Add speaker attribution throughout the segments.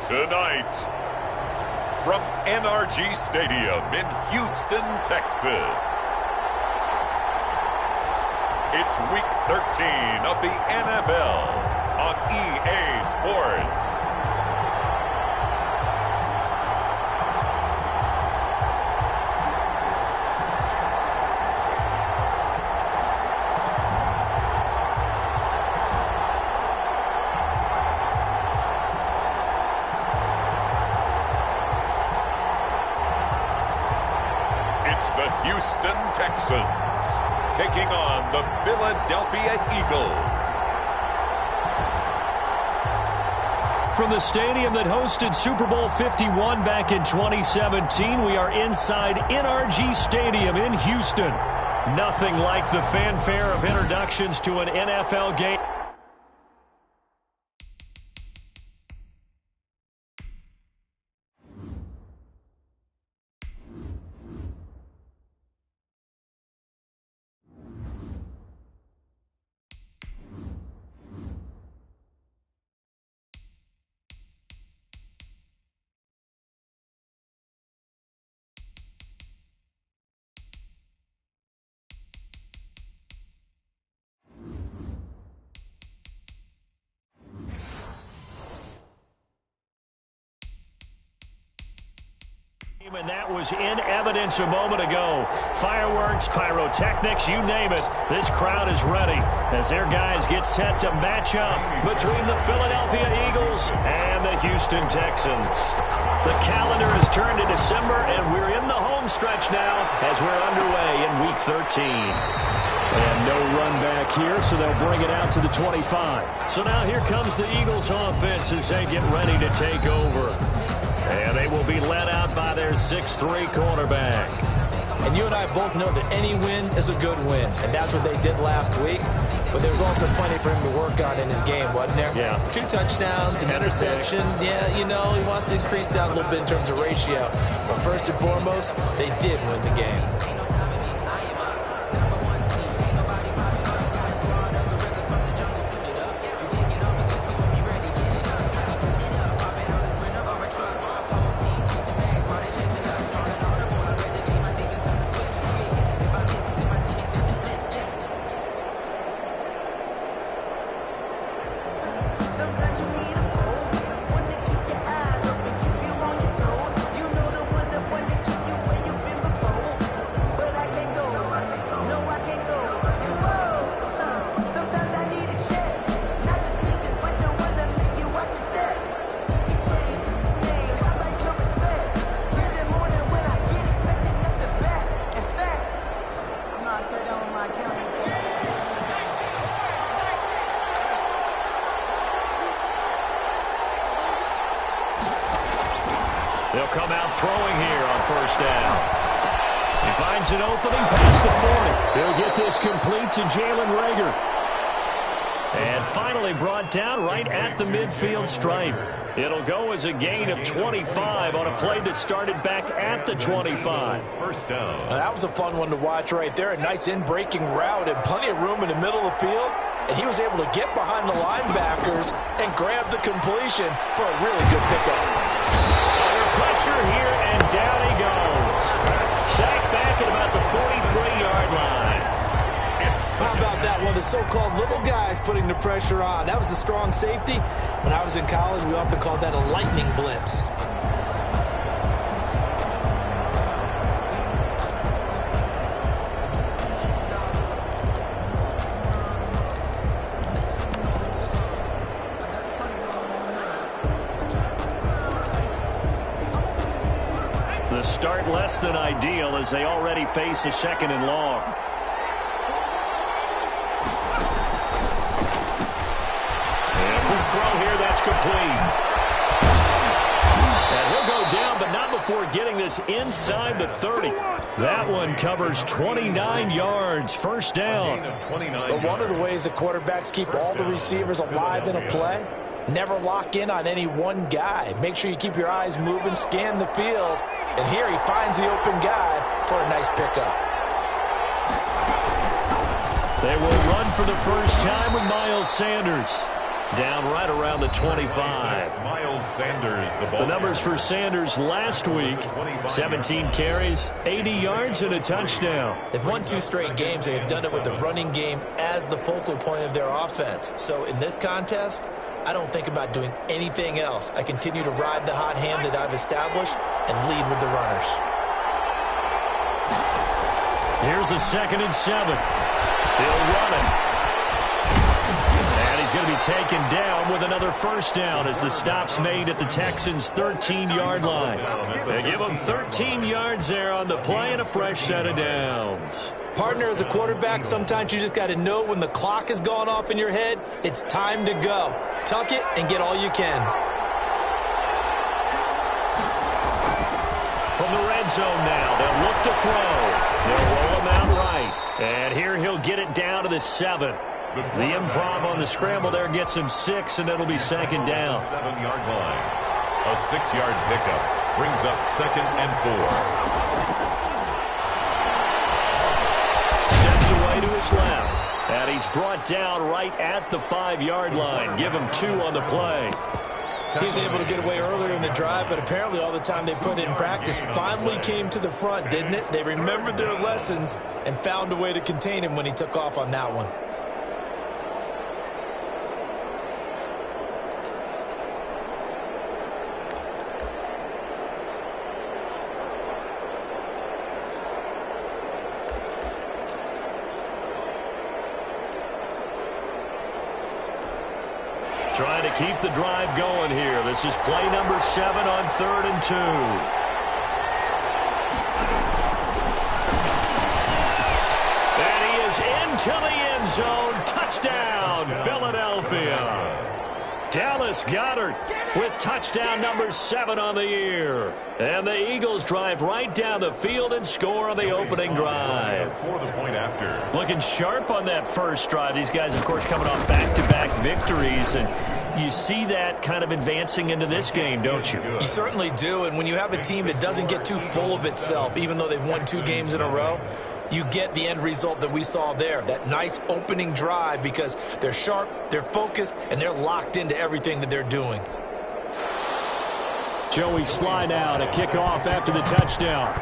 Speaker 1: Tonight, from NRG Stadium in Houston, Texas, it's Week 13 of the NFL on EA Sports. It's the Houston Texans taking on the Philadelphia Eagles.
Speaker 2: From the stadium that hosted Super Bowl 51 back in 2017, we are inside NRG Stadium in Houston. Nothing like the fanfare of introductions to an NFL game. And that was in evidence a moment ago. Fireworks, pyrotechnics, you name it. This crowd is ready as their guys get set to match up between the Philadelphia Eagles and the Houston Texans. The calendar has turned to December, and we're in the home stretch now as we're underway in Week 13. And no run back here, so they'll bring it out to the 25. So now here comes the Eagles offense as they get ready to take over. And they will be led out by their 6'3" quarterback.
Speaker 3: And you and I both know that any win is a good win, and that's what they did last week. But there's also plenty for him to work on in his game, wasn't there?
Speaker 2: Yeah.
Speaker 3: 2 touchdowns, an interception. Yeah, you know, he wants to increase that a little bit in terms of ratio. But first and foremost, they did win the game.
Speaker 2: They'll come out throwing here on first down. He finds an opening past the 40. He'll get this complete to Jalen Reagor. And finally brought down right at the midfield stripe. It'll go as a gain of 25 on a play that started back at the 25.
Speaker 1: First down.
Speaker 3: Now, that was a fun one to watch right there. A nice in-breaking route and plenty of room in the middle of the field. And he was able to get behind the linebackers and grab the completion for a really good pickup.
Speaker 2: Under pressure here, and down he goes. Sacked back at about the 43-yard line.
Speaker 3: How about that? One of the so-called little guys putting the pressure on. That was the strong safety. When I was in college, we often called that a lightning blitz.
Speaker 2: The start less than ideal as they already face a 2nd and long. Throw here, that's complete. And he'll go down, but not before getting this inside the 30. That one covers 29 yards, first down.
Speaker 3: But one of the ways the quarterbacks keep all the receivers alive in a play, never lock in on any one guy. Make sure you keep your eyes moving, scan the field. And here he finds the open guy for a nice pickup.
Speaker 2: They will run for the first time with Miles Sanders. Down right around the 25.
Speaker 1: Miles Sanders, the ball.
Speaker 2: The numbers for Sanders last week: 17 carries, 80 yards, and a touchdown.
Speaker 3: They've won 2 straight games. They've done it with the running game as the focal point of their offense. So in this contest, I don't think about doing anything else. I continue to ride the hot hand that I've established and lead with the runners.
Speaker 2: Here's a 2nd and 7. He'll run it. And he's going to be taken down with another first down as the stop's made at the Texans' 13-yard line. They give him 13 yards there on the play and a fresh set of downs.
Speaker 3: Partner, as a quarterback, sometimes you just got to know when the clock has gone off in your head, it's time to go. Tuck it and get all you can.
Speaker 2: From the red zone now, they'll look to throw. They'll roll him out right. And here he'll get it down to the 7. The improv on the scramble there gets him 6, and it'll be 2nd down.
Speaker 1: 7-yard line. A 6-yard pickup brings up 2nd and 4.
Speaker 2: Steps away to his left. And he's brought down right at the 5-yard line. Give him 2 on the play.
Speaker 3: He was able to get away earlier in the drive, but apparently all the time they put in practice finally came to the front, didn't it? They remembered their lessons and found a way to contain him when he took off on that one.
Speaker 2: Trying to keep the drive going here. This is play number 7 on 3rd and 2. And he is into the end zone. Touchdown, Philadelphia. Dallas Goedert with touchdown number 7 on the year. And the Eagles drive right down the field and score on the opening drive.
Speaker 1: For the point after.
Speaker 2: Looking sharp on that first drive. These guys, of course, coming off back-to-back victories. And you see that kind of advancing into this game, don't you?
Speaker 3: You certainly do. And when you have a team that doesn't get too full of itself, even though they've won 2 games in a row, you get the end result that we saw there. That nice opening drive because they're sharp, they're focused, and they're locked into everything that they're doing.
Speaker 2: Joey slide out, a kickoff after the touchdown.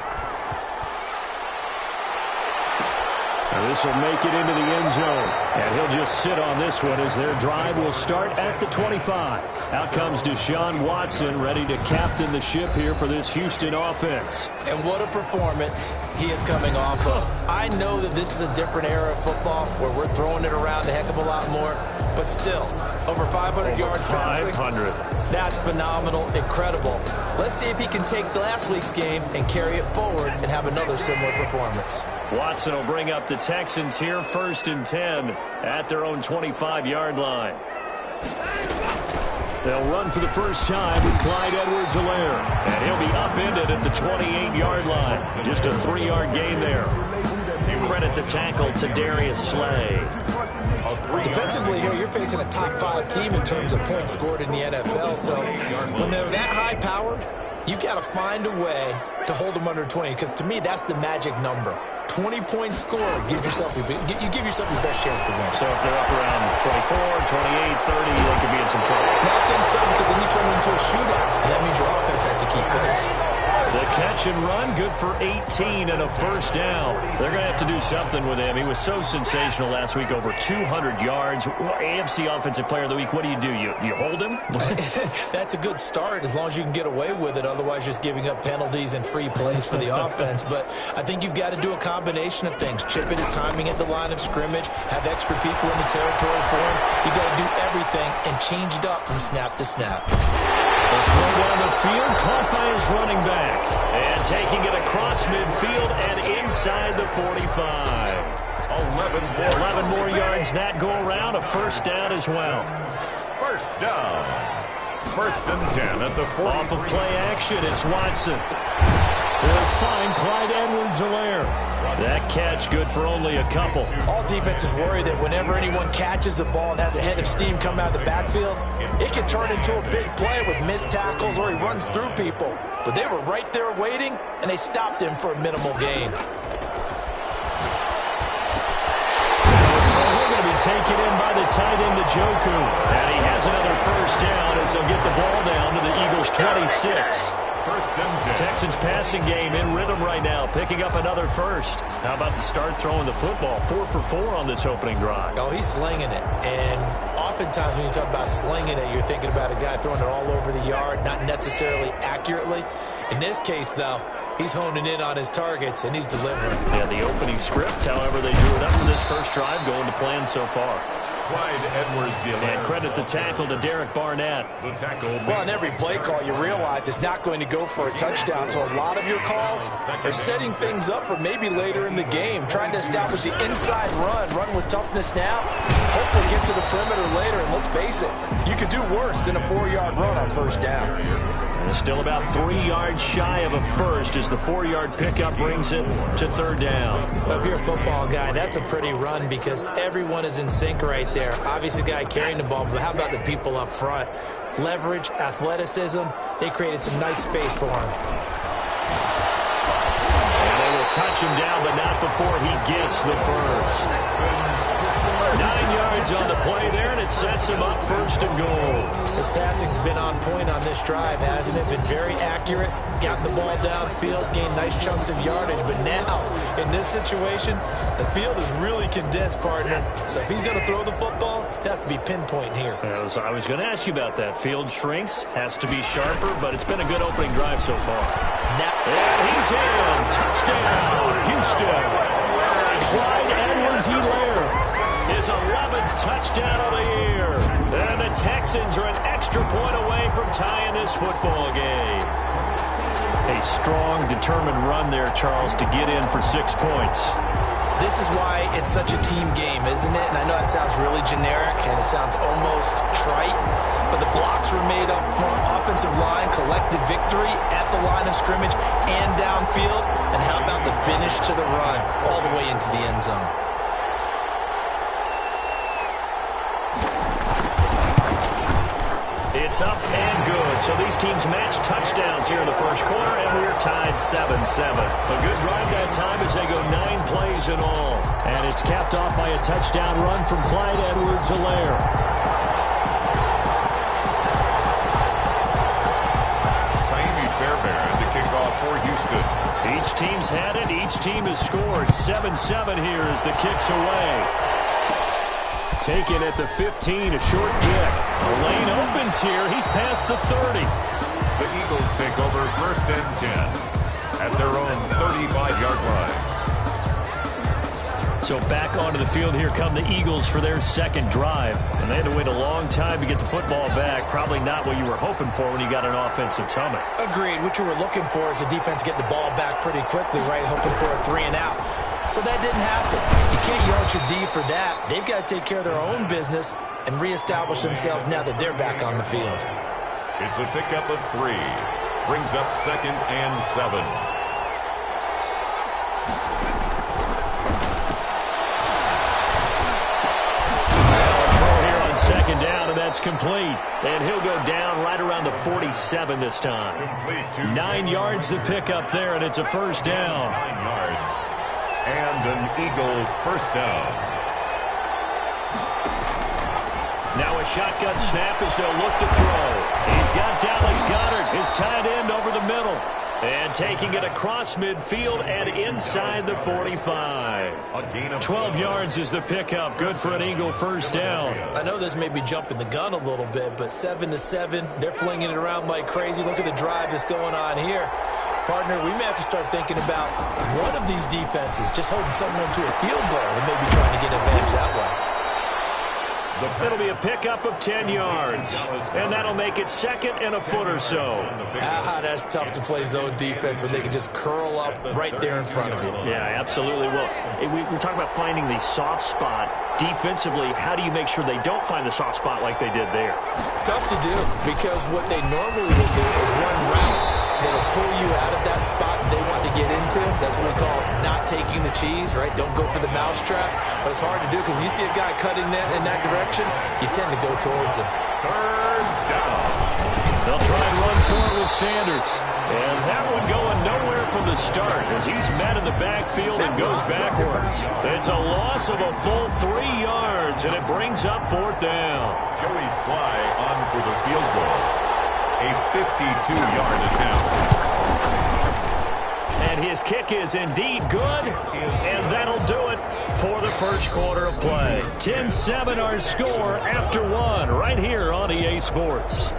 Speaker 2: And this will make it into the end zone. And he'll just sit on this one as their drive will start at the 25. Out comes Deshaun Watson, ready to captain the ship here for this Houston offense.
Speaker 3: And what a performance he is coming off of. I know that this is a different era of football where we're throwing it around a heck of a lot more, but still, over 500 yards passing.
Speaker 2: 500.
Speaker 3: That's phenomenal, incredible. Let's see if he can take last week's game and carry it forward and have another similar performance.
Speaker 2: Watson will bring up the Texans here 1st and 10 at their own 25-yard line. They'll run for the first time with Clyde Edwards-Helaire. And he'll be upended at the 28-yard line. Just a 3-yard gain there. Credit the tackle to Darius Slay.
Speaker 3: Defensively here, you're facing a top 5 team in terms of points scored in the NFL. So when they're that high-powered, you've got to find a way to hold them under 20. Because to me, that's the magic number. 20-point score, you give yourself your best chance to win.
Speaker 2: So if they're up around 24, 28, 30, they could be in some trouble.
Speaker 3: Not think so, because then you turn it into a shootout, and that means your offense has to keep pace.
Speaker 2: The catch and run, good for 18 and a first down. They're going to have to do something with him. He was so sensational last week, over 200 yards. AFC Offensive Player of the Week, what do? You hold him?
Speaker 3: That's a good start as long as you can get away with it. Otherwise, just giving up penalties and free plays for the offense. But I think you've got to do a combination of things. Chip it his timing at the line of scrimmage, have extra people in the territory for him. You've got to do everything and change it up from snap to snap.
Speaker 2: The throw down the field, caught by his running back. And taking it across midfield and inside the 45. 11 more yards that go around, a first down as well.
Speaker 1: First down. 1st and 10 at the 40.
Speaker 2: Off of play action, it's Watson. They'll find Clyde Edwards-Helaire. That catch good for only a couple.
Speaker 3: All defenses worry that whenever anyone catches the ball and has a head of steam come out of the backfield, it can turn into a big play with missed tackles or he runs through people. But they were right there waiting, and they stopped him for a minimal gain.
Speaker 2: So we're going to be taken in by the tight end, Njoku. And he has another first down as they'll get the ball down to the Eagles' 26.
Speaker 1: First and 10.
Speaker 2: Texans passing game in rhythm right now, picking up another first. How about the start throwing the football? 4 for 4 on this opening drive.
Speaker 3: Oh, he's slinging it. And oftentimes when you talk about slinging it, you're thinking about a guy throwing it all over the yard, not necessarily accurately. In this case, though, he's honing in on his targets, and he's delivering.
Speaker 2: Yeah, the opening script, however, they drew it up for this first drive, going to plan so far.
Speaker 1: Clyde Edwards-Helaire.
Speaker 2: And credit the tackle to Derek Barnett.
Speaker 1: The tackle.
Speaker 3: Well, on every play call, you realize it's not going to go for a touchdown. So a lot of your calls are setting things up for maybe later in the game, trying to establish the inside run with toughness now, hopefully get to the perimeter later. And let's face it, you could do worse than a 4-yard run on first down.
Speaker 2: And still about 3 yards shy of a first as the 4-yard pickup brings it to third down.
Speaker 3: Well, if you're a football guy, that's a pretty run because everyone is in sync right there. Obviously, the guy carrying the ball, but how about the people up front? Leverage, athleticism, they created some nice space for him.
Speaker 2: And they will touch him down, but not before he gets the first. 9 yards on the play there, and it sets him up first and goal.
Speaker 3: His passing's been on point on this drive, hasn't it? Been very accurate, gotten the ball downfield, gained nice chunks of yardage. But now, in this situation, the field is really condensed, partner. So if he's going to throw the football, he'll have to be pinpoint here.
Speaker 2: I was going to ask you about that. Field shrinks, has to be sharper, but it's been a good opening drive so far. And he's in. Touchdown, Houston. Clyde Edwards-Helaire. His 11th touchdown of the year. And the Texans are an extra point away from tying this football game. A strong, determined run there, Charles, to get in for 6 points.
Speaker 3: This is why it's such a team game, isn't it? And I know that sounds really generic and it sounds almost trite, but the blocks were made up from offensive line, collective victory at the line of scrimmage and downfield. And how about the finish to the run all the way into the end zone?
Speaker 2: It's up and good. So these teams match touchdowns here in the first quarter, and we're tied 7-7. A good drive that time as they go 9 plays in all. And it's capped off by a touchdown run from Clyde Edwards-Helaire.
Speaker 1: Fairbairn to kick off for Houston.
Speaker 2: Each team's had it. Each team has scored. 7-7 here as the kick's away. Taken at the 15, a short kick. The lane opens here. He's past the 30.
Speaker 1: The Eagles take over first and 10 at their own 35-yard line.
Speaker 2: So back onto the field, here come the Eagles for their second drive. And they had to wait a long time to get the football back. Probably not what you were hoping for when you got an offense that's humming.
Speaker 3: Agreed. What you were looking for is the defense getting the ball back pretty quickly, right? Hoping for a 3 and out. So that didn't happen. You can't yell at your D for that. They've got to take care of their own business and reestablish themselves now that they're back on the field.
Speaker 1: It's a pickup of 3. Brings up second and 7.
Speaker 2: Here on second down, and that's complete. And he'll go down right around the 47 this time. 9 yards to pick up there, and it's a first down.
Speaker 1: 9 yards. And an Eagle first down.
Speaker 2: Now a shotgun snap as they'll look to throw. He's got Dallas Goedert, his tight end, over the middle. And taking it across midfield and inside the 45. 12 yards is the pickup. Good for an Eagle first down.
Speaker 3: I know this may be jumping the gun a little bit, but 7-7, they're flinging it around like crazy. Look at the drive that's going on here. Partner, we may have to start thinking about one of these defenses just holding someone to a field goal and maybe trying to get advantage that way.
Speaker 2: It'll be a pickup of 10 yards, and that'll make it second and a foot or so.
Speaker 3: That's tough to play zone defense when they can just curl up right there in front of you.
Speaker 2: Yeah, absolutely. Well, we're talking about finding the soft spot. Defensively, how do you make sure they don't find the soft spot like they did there?
Speaker 3: Tough to do, because what they normally will do is run routes that'll pull you out of that spot they want to get into. That's what we call not taking the cheese, right? Don't go for the mousetrap. But it's hard to do because when you see a guy cutting that in that direction, you tend to go towards him.
Speaker 1: Third down.
Speaker 2: They'll try and run for it with Sanders. And that one going nowhere from the start as he's met in the backfield and goes backwards. It's a loss of a full 3 yards, and it brings up 4th down.
Speaker 1: Joey Sly on for the field goal. A 52-yard attempt.
Speaker 2: And his kick is indeed good, and that'll do it for the first quarter of play. 10-7 our score after 1 right here on EA Sports.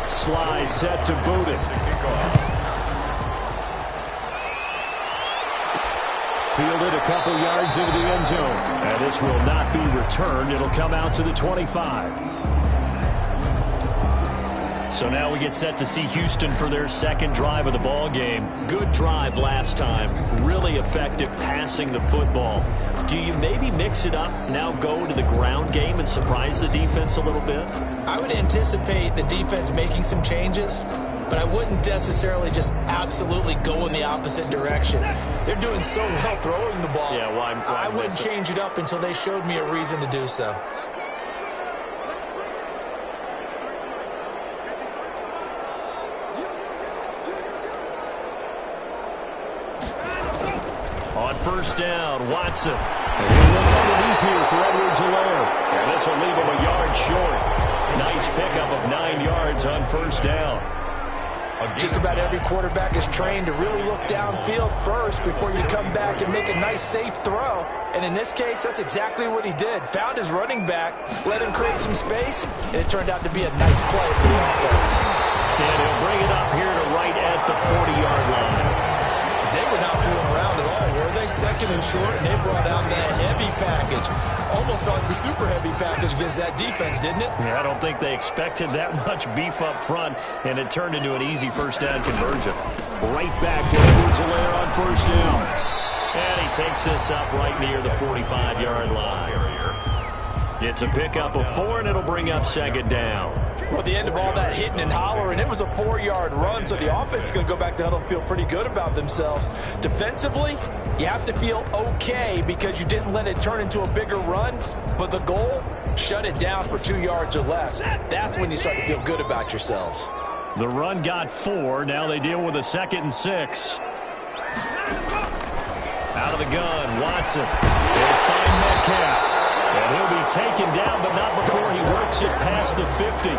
Speaker 2: Sly set to boot it. Fielded a couple yards into the end zone. And this will not be returned. It'll come out to the 25. So now we get set to see Houston for their second drive of the ball game. Good drive last time. Really effective passing the football. Do you maybe mix it up, now go to the ground game and surprise the defense a little bit?
Speaker 3: I would anticipate the defense making some changes, but I wouldn't necessarily just absolutely go in the opposite direction. They're doing so well throwing the ball.
Speaker 2: Yeah,
Speaker 3: I wouldn't change it up until they showed me a reason to do so.
Speaker 2: On first down, Watson. And he'll look underneath here for Edwards-Helaire. And this will leave him a yard short. Nice pickup of 9 yards on first down.
Speaker 3: Just about every quarterback is trained to really look downfield first before you come back and make a nice, safe throw. And in this case, that's exactly what he did. Found his running back, let him create some space, and it turned out to be a nice play for the offense.
Speaker 2: And he'll bring it up here to right at the 40-yard line.
Speaker 3: They were not fooling around at all, were they? Second and short, and they brought out that heavy package. Almost like the super heavy package against that defense, didn't it?
Speaker 2: Yeah, I don't think they expected that much beef up front, and it turned into an easy first down conversion. Right back to Edwards-Helaire on first down. And he takes this up right near the 45-yard line. It's a pickup of 4, and it'll bring up second down.
Speaker 3: Well, at the end of all that hitting and hollering, it was a 4-yard run, so the offense is going to go back to huddle and feel pretty good about themselves. Defensively, you have to feel okay because you didn't let it turn into a bigger run, but the goal, shut it down for 2 yards or less. That's when you start to feel good about yourselves.
Speaker 2: The run got 4. Now they deal with a 2nd and 6. Out of the gun, Watson. They'll find Metcalf. And he'll be taken down, but not before he works it past the 50.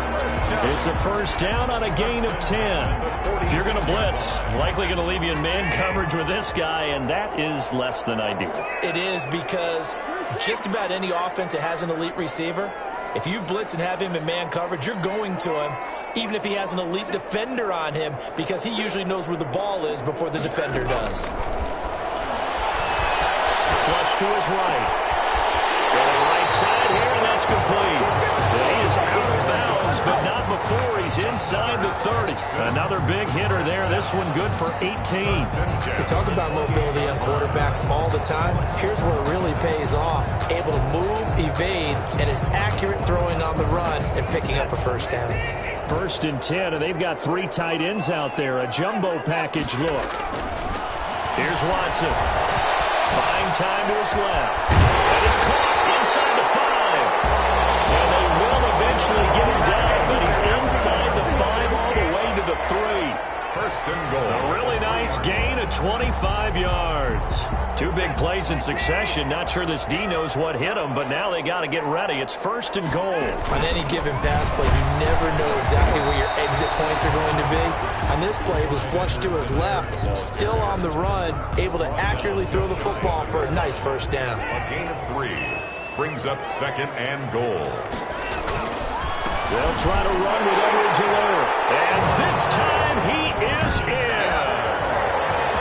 Speaker 2: It's a first down on a gain of 10. If you're going to blitz, likely going to leave you in man coverage with this guy, and that is less than ideal.
Speaker 3: It is because just about any offense that has an elite receiver, if you blitz and have him in man coverage, you're going to him, even if he has an elite defender on him, because he usually knows where the ball is before the defender does.
Speaker 2: Flush to his right. Going right side here, and that's complete. He is out of bounds, but not before he's inside the 30. Another big hitter there. This one good for 18.
Speaker 3: We talk about mobility on quarterbacks all the time. Here's where it really pays off. Able to move, evade, and is accurate throwing on the run and picking up a first down.
Speaker 2: 1st and 10, and they've got 3 tight ends out there. A jumbo package look. Here's Watson. Buying time to his left. That is caught. Inside the 5. And they will eventually get him down, but he's inside the 5 all the way to the 3.
Speaker 1: First and goal.
Speaker 2: A really nice gain of 25 yards. 2 big plays in succession. Not sure this D knows what hit him, but now they got to get ready. It's 1st and goal.
Speaker 3: On any given pass play, you never know exactly where your exit points are going to be. On this play, it was flushed to his left, still on the run, able to accurately throw the football for a nice first down.
Speaker 1: A gain of 3. Brings up 2nd and goal.
Speaker 2: They'll try to run with Edwards-Helaire. And this time he is in.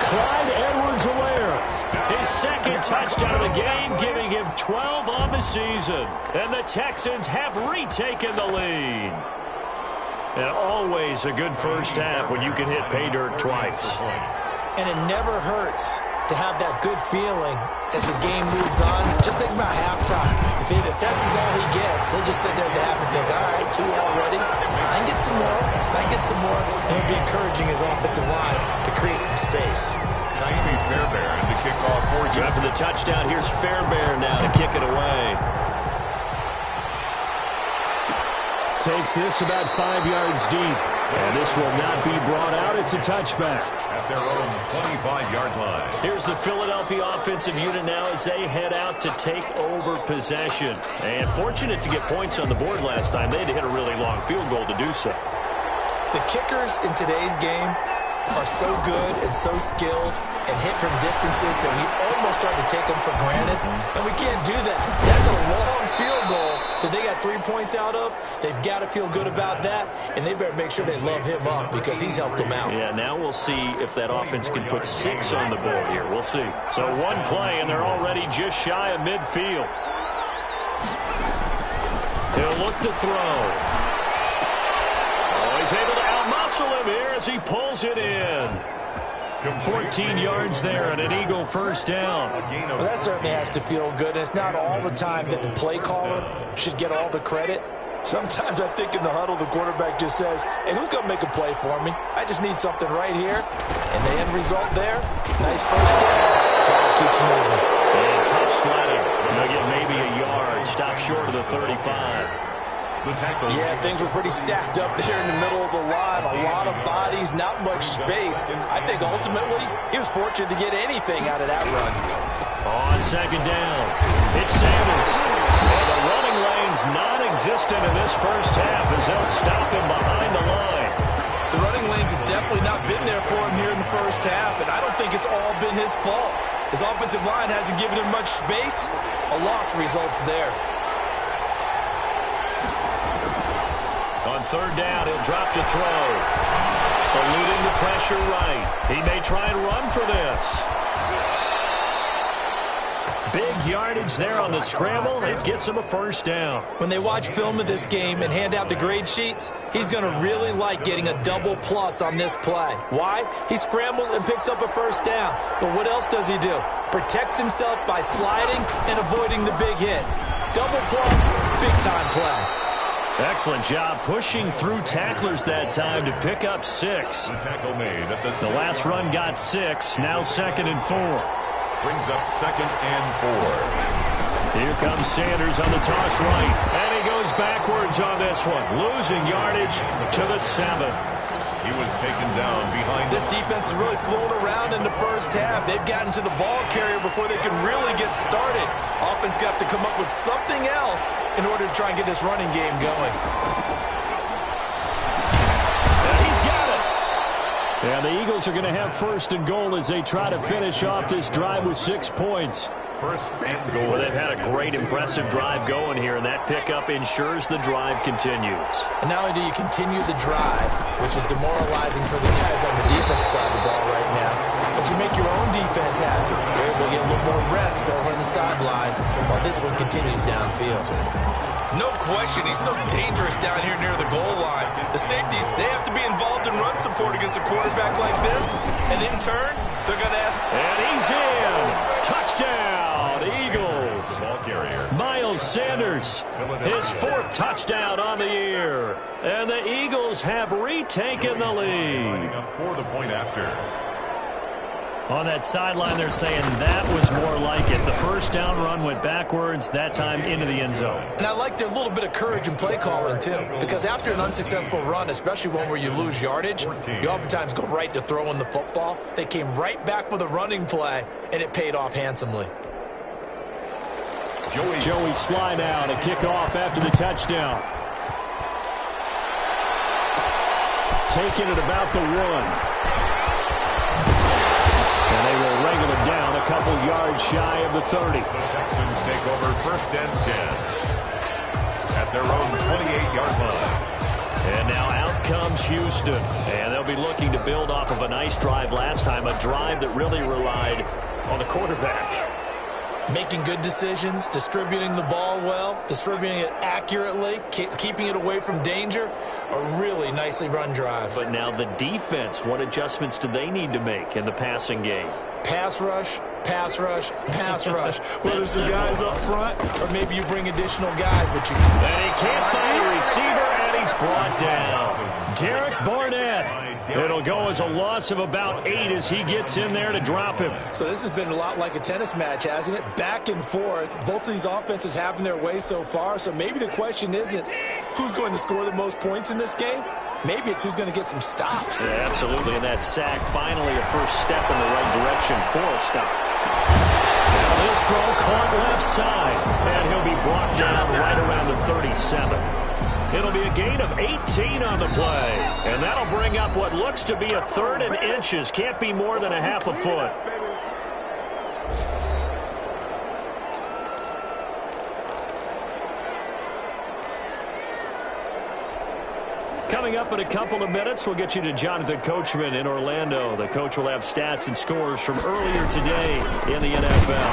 Speaker 2: Clyde Edwards-Helaire. His 2nd touchdown of the game, giving him 12 on the season. And the Texans have retaken the lead. And always a good first half when you can hit pay dirt twice.
Speaker 3: And it never hurts to have that good feeling as the game moves on. Just think about halftime. If that's all he gets, he'll just sit there at the half and think, all right, 2 already. I can get some more. I can get some more. And he'll be encouraging his offensive line to create some space.
Speaker 1: Ivy Fairbairn to kick off for you.
Speaker 2: After the touchdown, here's Fairbairn now to kick it away. takes this about 5 yards deep. And this will not be brought out. It's a touchback.
Speaker 1: At their own 25-yard line.
Speaker 2: Here's the Philadelphia offensive unit now as they head out to take over possession. And fortunate to get points on the board last time. They had to hit a really long field goal to do so.
Speaker 3: The kickers in today's game are so good and so skilled and hit from distances that we almost start to take them for granted. And we can't do that. That's a long field goal that they got 3 points out of. They've got to feel good about that, and they better make sure they love him up because he's helped them out.
Speaker 2: Yeah, now we'll see if that offense can put 6 on the board here. We'll see. So one play, and they're already just shy of midfield. He'll look to throw. Oh, he's able to outmuscle him here as he pulls it in. 14 yards there and an Eagle first down.
Speaker 3: Well, that certainly has to feel good. It's not all the time that the play caller should get all the credit. Sometimes I think in the huddle the quarterback just says, hey, who's going to make a play for me? I just need something right here. And the end result there, nice first down. Drive keeps moving.
Speaker 2: And tough sledding. They'll get maybe a yard. Stop short of the 35.
Speaker 3: Yeah, things were pretty stacked up there in the middle of the line. A lot of bodies, not much space. I think ultimately he was fortunate to get anything out of that run.
Speaker 2: On second down, it's Sanders. And the running lane's non-existent in this first half as they'll stop him behind the line.
Speaker 3: The running lanes have definitely not been there for him here in the first half, and I don't think it's all been his fault. His offensive line hasn't given him much space. A loss results there.
Speaker 2: On third down, he'll drop to throw. Eluding the pressure right. He may try and run for this. Big yardage there on the scramble. It gets him a first down.
Speaker 3: When they watch film of this game and hand out the grade sheets, he's going to really like getting a double plus on this play. Why? He scrambles and picks up a first down. But what else does he do? Protects himself by sliding and avoiding the big hit. Double plus, big-time play.
Speaker 2: Excellent job pushing through tacklers that time to pick up 6.
Speaker 1: The tackle made at
Speaker 2: The last run got 6. Now 2nd and 4.
Speaker 1: Brings up 2nd and 4.
Speaker 2: Here comes Sanders on the toss right. And he goes backwards on this one. Losing yardage to the 7.
Speaker 1: He was taken down behind.
Speaker 3: This defense has really flown around in the first half. They've gotten to the ball carrier before they can really get started. Offense got to come up with something else in order to try and get this running game going.
Speaker 2: And he's got it. And the Eagles are going to have 1st and goal as they try to finish off this drive with 6 points.
Speaker 1: 1st and goal.
Speaker 2: Well, they've had a great, impressive drive going here, and that pickup ensures the drive continues.
Speaker 3: And not only do you continue the drive, which is demoralizing for the guys on the defense side of the ball right now, but you make your own defense happy. You're able to get a little more rest over on the sidelines while this one continues downfield. No question, he's so dangerous down here near the goal line. The safeties, they have to be involved in run support against a quarterback like this, and in turn, they're going to ask.
Speaker 2: And he's in. Touchdown, Eagles.
Speaker 1: Ball carrier.
Speaker 2: Miles Sanders, his 4th touchdown on the year. And the Eagles have retaken the lead.
Speaker 1: For the point after.
Speaker 2: On that sideline, they're saying that was more like it. The first down run went backwards, that time into the end zone.
Speaker 3: And I like their little bit of courage in play calling, too. Because after an unsuccessful run, especially one where you lose yardage, you oftentimes go right to throwing the football. They came right back with a running play, and it paid off handsomely.
Speaker 2: Joey slide out, a kickoff after the touchdown. Taking it about the 1. And they will wrangle it down a couple yards shy of the 30.
Speaker 1: The Texans take over 1st and 10 at their own 28-yard line.
Speaker 2: And now out comes Houston. And they'll be looking to build off of a nice drive last time, a drive that really relied on the quarterback.
Speaker 3: Making good decisions, distributing the ball well, distributing it accurately, keeping it away from danger. A really nicely run drive.
Speaker 2: But now the defense, what adjustments do they need to make in the passing game?
Speaker 3: Pass rush, pass rush, whether it's the guys up front or maybe you bring additional guys. But you
Speaker 2: and he can't find a receiver, and he's brought down. Derek Barnett. It'll go as a loss of about 8 as he gets in there to drop him.
Speaker 3: So this has been a lot like a tennis match, hasn't it? Back and forth. Both of these offenses having their way so far. So maybe the question isn't who's going to score the most points in this game. Maybe it's who's going to get some stops.
Speaker 2: Yeah, absolutely. And that sack, finally a first step in the right direction for a stop. Now this throw caught left side, and he'll be brought down right around the 37. It'll be a gain of 18 on the play, and that'll bring up what looks to be a 3rd and inches. Can't be more than a half a foot. Coming up in a couple of minutes, we'll get you to Jonathan Coachman in Orlando. The coach will have stats and scores from earlier today in the NFL.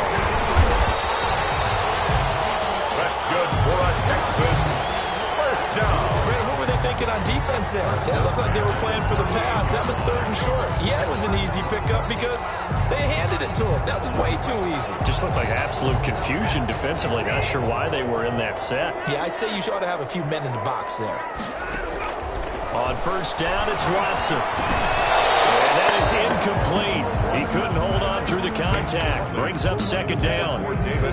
Speaker 1: That's good for a Texans first down.
Speaker 3: Brandon, what were they thinking on defense there? It looked like they were playing for the pass. That was 3rd and short. Yeah, it was an easy pickup because they handed it to him. That was way too easy.
Speaker 2: Just looked like absolute confusion defensively. Not sure why they were in that set.
Speaker 3: Yeah, I'd say you ought to have a few men in the box there.
Speaker 2: On first down, it's Watson. And that is incomplete. He couldn't hold on through the contact. Brings up 2nd down.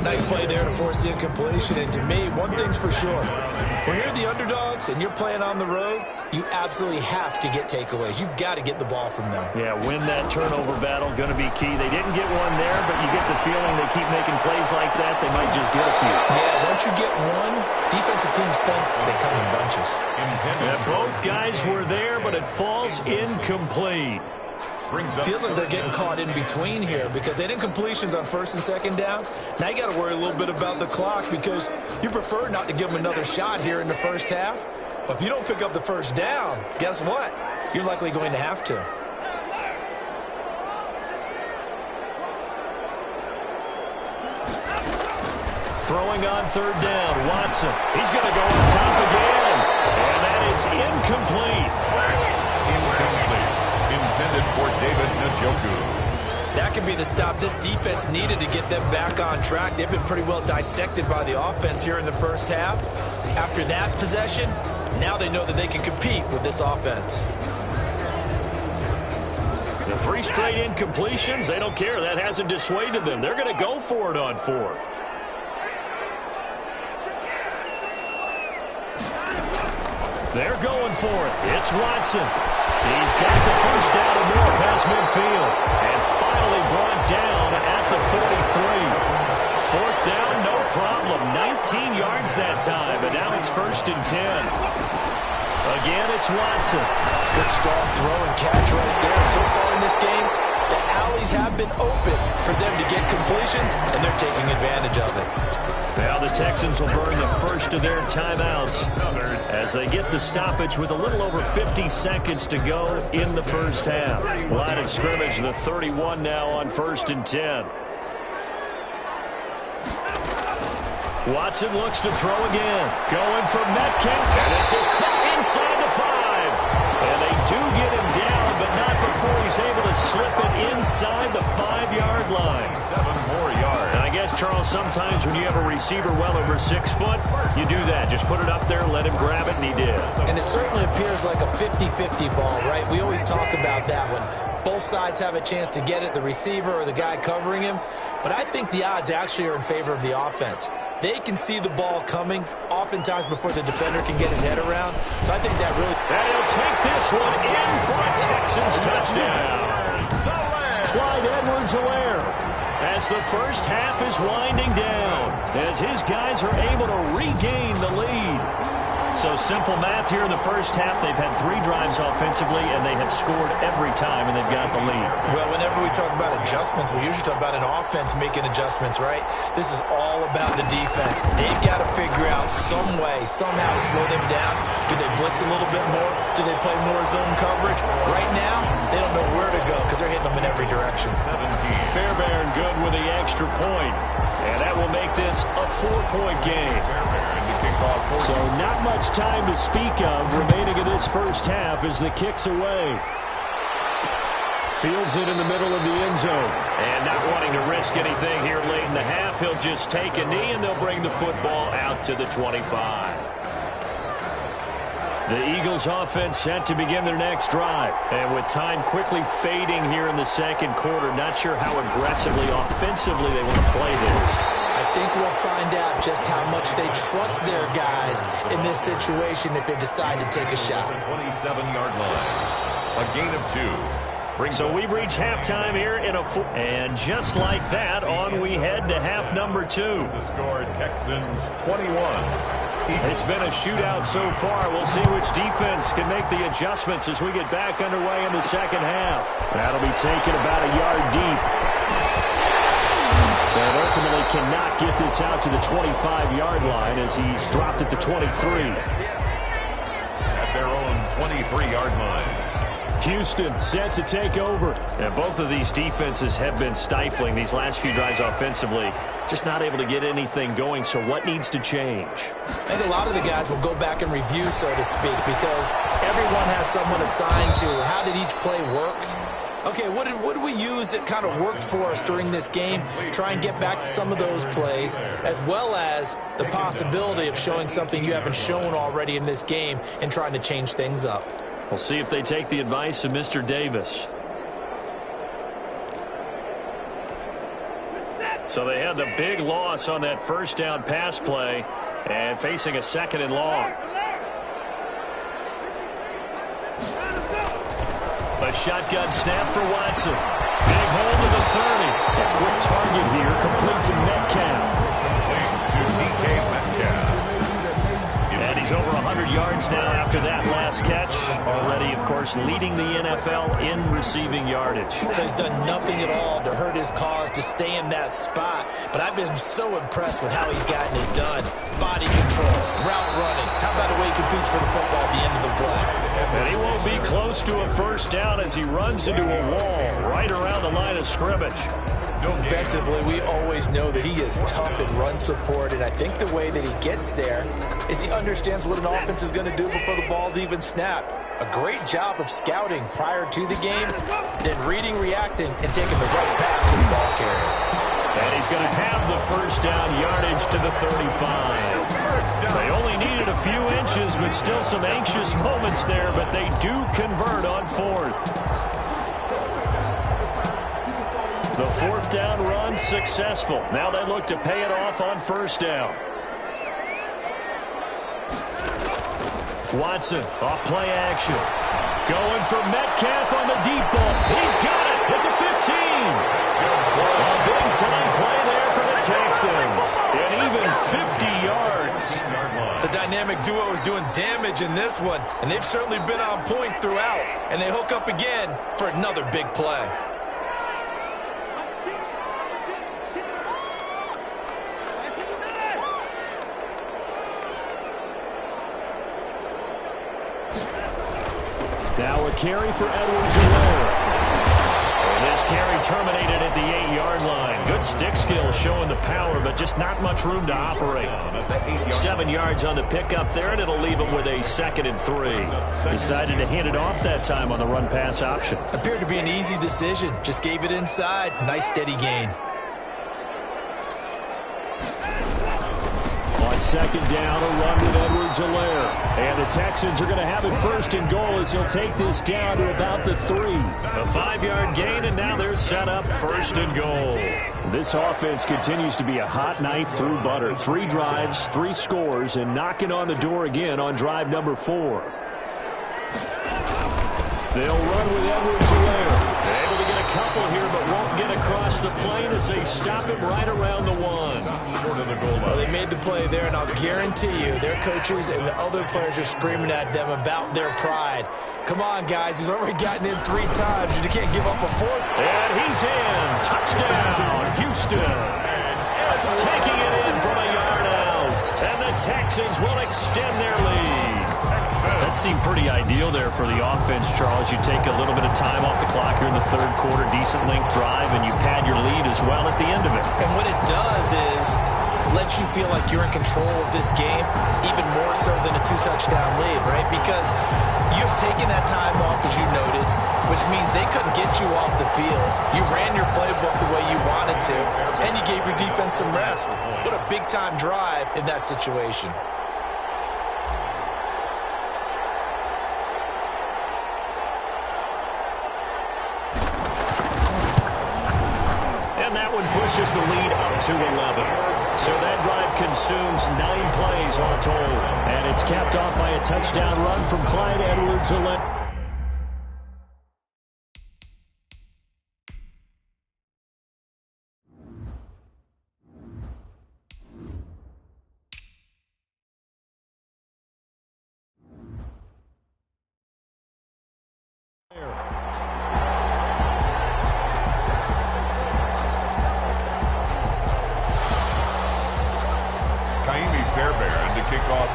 Speaker 3: Nice play there to force the incompletion. And to me, one thing's for sure. When you're the underdogs and you're playing on the road, you absolutely have to get takeaways. You've got to get the ball from them.
Speaker 2: Yeah, win that turnover battle, going to be key. They didn't get one there, but you get the feeling they keep making plays like that, they might just get a few.
Speaker 3: Yeah, once you get one, defensive teams think they come in bunches.
Speaker 2: Yeah, both guys were there, but it falls incomplete.
Speaker 3: Feels like they're getting caught in between here because they didn't completions on 1st and 2nd down. Now you got to worry a little bit about the clock because you prefer not to give them another shot here in the first half. But if you don't pick up the first down, guess what? You're likely going to have to.
Speaker 2: Throwing on 3rd down, Watson. He's going to go on top again. And that is incomplete.
Speaker 1: Intended for David Njoku.
Speaker 3: That could be the stop this defense needed to get them back on track. They've been pretty well dissected by the offense here in the first half. After that possession, now they know that they can compete with this offense.
Speaker 2: The 3 straight incompletions, they don't care. That hasn't dissuaded them. They're going to go for it on 4th. They're going for it. It's Watson. He's got the first down and more past midfield. And finally brought down at the 43. 4th down, no problem. 19 yards that time, but now it's 1st and 10. Again, it's Watson. Good strong throw and catch right there. And so far in this game, the alleys have been open for them to get completions, and they're taking advantage of it. Now the Texans will burn the first of their timeouts as they get the stoppage with a little over 50 seconds to go in the first half. Line of scrimmage, the 31 now on 1st and 10. Watson looks to throw again. Going for Metcalf. And this is caught inside the 5. And they do get him down, but not before he's able to slip it inside the 5-yard line.
Speaker 1: 7 more yards.
Speaker 2: And I guess, Charles, sometimes when you have a receiver well over 6 foot, you do that. Just put it up there, let him grab it, and he did.
Speaker 3: And it certainly appears like a 50-50 ball, right? We always talk about that one. Both sides have a chance to get it, the receiver or the guy covering him. But I think the odds actually are in favor of the offense. They can see the ball coming oftentimes before the defender can get his head around. So I think that really...
Speaker 2: And he'll take this one in for a Texans touchdown. Clyde Edwards-Helaire as the first half is winding down, as his guys are able to regain the lead. So simple math here in the first half. They've had 3 drives offensively, and they have scored every time, and they've got the lead.
Speaker 3: Well, whenever we talk about adjustments, we usually talk about an offense making adjustments, right? This is all about the defense. They've got to figure out some way, somehow to slow them down. Do they blitz a little bit more? Do they play more zone coverage? Right now, they don't know where to go because they're hitting them in every direction.
Speaker 2: Fairbairn good with the extra point, and that will make this a 4-point game. So not much time to speak of remaining in this first half as the kick's away. Fields it in the middle of the end zone. And not wanting to risk anything here late in the half, he'll just take a knee, and they'll bring the football out to the 25. The Eagles offense set to begin their next drive. And with time quickly fading here in the second quarter, not sure how aggressively, offensively they want to play this.
Speaker 3: I think we'll find out just how much they trust their guys in this situation if they decide to take a shot.
Speaker 1: 27-yard line. A gain of 2.
Speaker 2: So we've reached halftime here in and just like that, on we head to half number 2.
Speaker 1: The score, Texans 21.
Speaker 2: It's been a shootout so far. We'll see which defense can make the adjustments as we get back underway in the second half. That'll be taken about a yard deep. But ultimately cannot get this out to the 25-yard line as he's dropped at the 23.
Speaker 1: At their own 23-yard line.
Speaker 2: Houston set to take over. And both of these defenses have been stifling these last few drives offensively. Just not able to get anything going, so what needs to change?
Speaker 3: I think a lot of the guys will go back and review, so to speak, because everyone has someone assigned to how did each play work. Okay, what did we use that kind of worked for us during this game? Try and get back to some of those plays, as well as the possibility of showing something you haven't shown already in this game and trying to change things up.
Speaker 2: We'll see if they take the advice of Mr. Davis. So they had the big loss on that first down pass play and facing a second and long. A shotgun snap for Watson. Big hold to the 30. A quick target here, complete to Metcalf. And he's over 100 yards now after that last catch. Already, of course, leading the NFL in receiving yardage.
Speaker 3: So he's done nothing at all to hurt his cause to stay in that spot. But I've been so impressed with how he's gotten it done. Body control, route running. How about the way he competes for the football at the end of the play?
Speaker 2: And he won't be close to a first down as he runs into a wall right around the line of scrimmage.
Speaker 3: Defensively, we always know that he is tough in run support, and I think the way that he gets there is he understands what an offense is going to do before the ball's even snapped. A great job of scouting prior to the game, then reading, reacting, and taking the right path to the ball carrier.
Speaker 2: And he's going to have the first down yardage to the 35. They only needed a few inches, but still some anxious moments there, but they do convert on fourth. The fourth down run successful. Now they look to pay it off on first down. Watson off play action. Going for Metcalf on the deep ball. He's got it at the 15. A big time play there for the Texans. And even 50 yards.
Speaker 3: The dynamic duo is doing damage in this one, and they've certainly been on point throughout. And they hook up again for another big play.
Speaker 2: Now a carry for Edwards-Helaire. And this carry terminated at the 8-yard line. Good stick skill showing the power, but just not much room to operate. 7 yards on the pickup there, and it'll leave him with a 2nd and 3. Decided to hand it off that time on the run-pass option.
Speaker 3: Appeared to be an easy decision. Just gave it inside. Nice steady gain.
Speaker 2: On second down, a run with Edwards-Helaire. And the Texans are going to have it first and goal as he'll take this down to about the 3. A 5-yard gain, and now they're set up first and goal. This offense continues to be a hot knife through butter. 3 drives, 3 scores, and knocking on the door again on drive number 4. They'll run with Edwards-Helaire. Able to get a couple here, but won't get across the plane as they stop him right around the 1.
Speaker 1: Short of the goal line.
Speaker 3: Well, they made the play there, and I'll guarantee you their coaches and the other players are screaming at them about their pride. Come on, guys. He's already gotten in 3 times. You can't give up a 4th.
Speaker 2: And he's in. Touchdown, Houston. Taking it in from a yard out. And the Texans will extend their lead. That seemed pretty ideal there for the offense, Charles. You take a little bit of time off the clock here in the third quarter, decent length drive, and you pad your lead as well at the end of it.
Speaker 3: And what it does is lets you feel like you're in control of this game, even more so than a 2-touchdown lead, right? Because you've taken that time off, as you noted, which means they couldn't get you off the field. You ran your playbook the way you wanted to, and you gave your defense some rest. What a big-time drive in that situation.
Speaker 2: And that one pushes the lead up to 11. So that drive consumes 9 plays all told. And it's capped off by a touchdown run from Clyde Edwards-Helaire.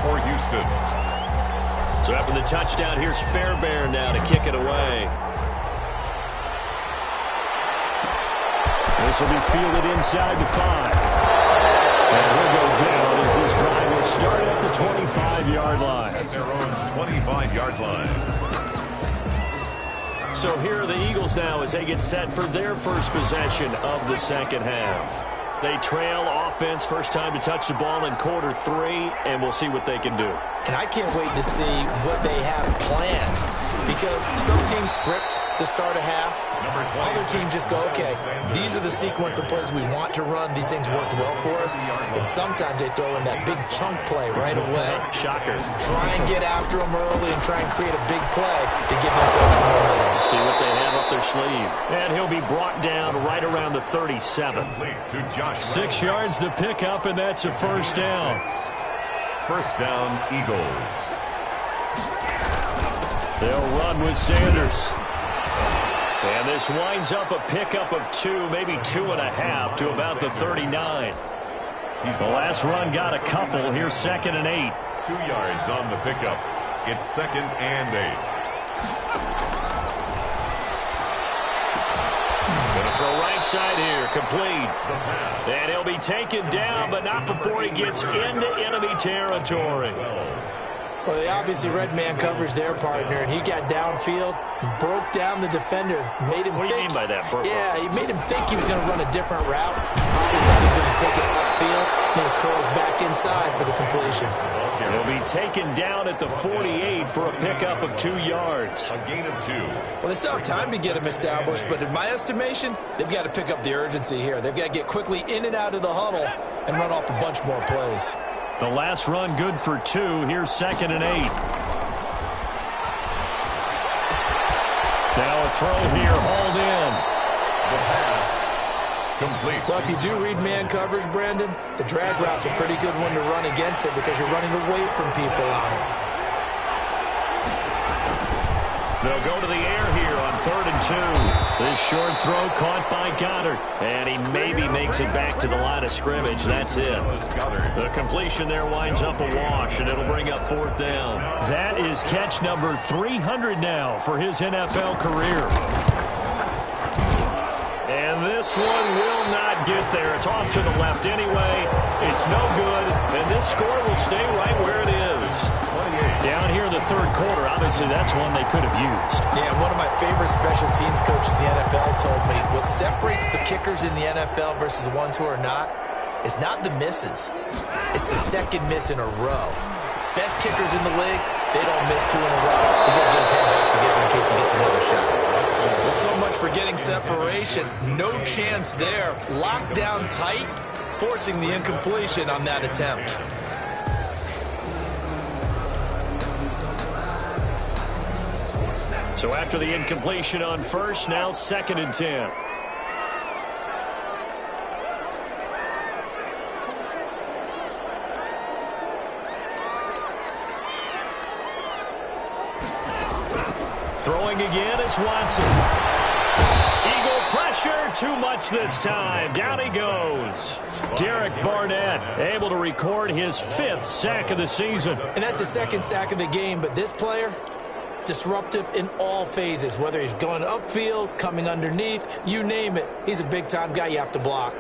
Speaker 1: For Houston.
Speaker 2: So after the touchdown, here's Fairbairn now to kick it away. This will be fielded inside the 5. And he'll go down as this drive will start at the 25-yard line.
Speaker 1: At their own 25-yard line.
Speaker 2: So here are the Eagles now as they get set for their first possession of the second half. They trail offense, first time to touch the ball in quarter 3, and we'll see what they can do.
Speaker 3: And I can't wait to see what they have planned, because some teams script to start a half. Other teams just go, okay, these are the sequence of plays we want to run. These things worked well for us. And sometimes they throw in that big chunk play right away.
Speaker 2: Shocker.
Speaker 3: Try and get after them early and try and create a big play to give themselves some momentum.
Speaker 2: See what they have up their sleeve. And he'll be brought down right around the 37. 6 yards the pickup, and that's a first down.
Speaker 1: First down, Eagles.
Speaker 2: They'll run with Sanders. And this winds up a pickup of 2, maybe 2.5 to about the 39. The last run got a couple. Here's 2nd and 8.
Speaker 1: 2 yards on the pickup. It's 2nd and 8.
Speaker 2: Gonna throw right side here, complete. And he'll be taken down, but not before he gets into enemy territory.
Speaker 3: Well, they obviously read man coverage their partner, and he got downfield, broke down the defender, made him
Speaker 2: What do you mean by that, Burko?
Speaker 3: Yeah, he made him think he was going to run a different route. Probably thought he was going to take it upfield, and it curls back inside for the completion.
Speaker 2: He'll be taken down at the 48 for a pickup of 2 yards.
Speaker 1: A gain of 2.
Speaker 3: Well, they still have time to get him established, but in my estimation, they've got to pick up the urgency here. They've got to get quickly in and out of the huddle and run off a bunch more plays.
Speaker 2: The last run good for 2. Here's 2nd and 8. Now a throw here, hauled in.
Speaker 1: The pass complete.
Speaker 3: Well, if you do read man coverage, Brandon, the drag route's a pretty good one to run against it because you're running away from people on it.
Speaker 2: They'll go to the air here on 3rd and 2. This short throw caught by Goddard. And he maybe makes it back to the line of scrimmage. That's it. The completion there winds up a wash, and it'll bring up 4th down. That is catch number 300 now for his NFL career. And this one will not get there. It's off to the left anyway. It's no good, and this score will stay right where it is. Down here in the 3rd quarter, obviously that's one they could have used.
Speaker 3: Yeah, one of my favorite special teams coaches in the NFL told me what separates the kickers in the NFL versus the ones who are not is not the misses. It's the second miss in a row. Best kickers in the league, they don't miss 2 in a row. He's going to get his head back to get them in case he gets another shot. Well, so much for getting separation. No chance there. Locked down tight, forcing the incompletion on that attempt.
Speaker 2: So after the incompletion on first, now 2nd and 10. Throwing again is Watson. Eagle pressure, too much this time. Down he goes. Derek Barnett able to record his 5th sack of the season.
Speaker 3: And that's the 2nd sack of the game, but this player, disruptive in all phases, whether he's going upfield, coming underneath, you name it. He's a big-time guy you have to block.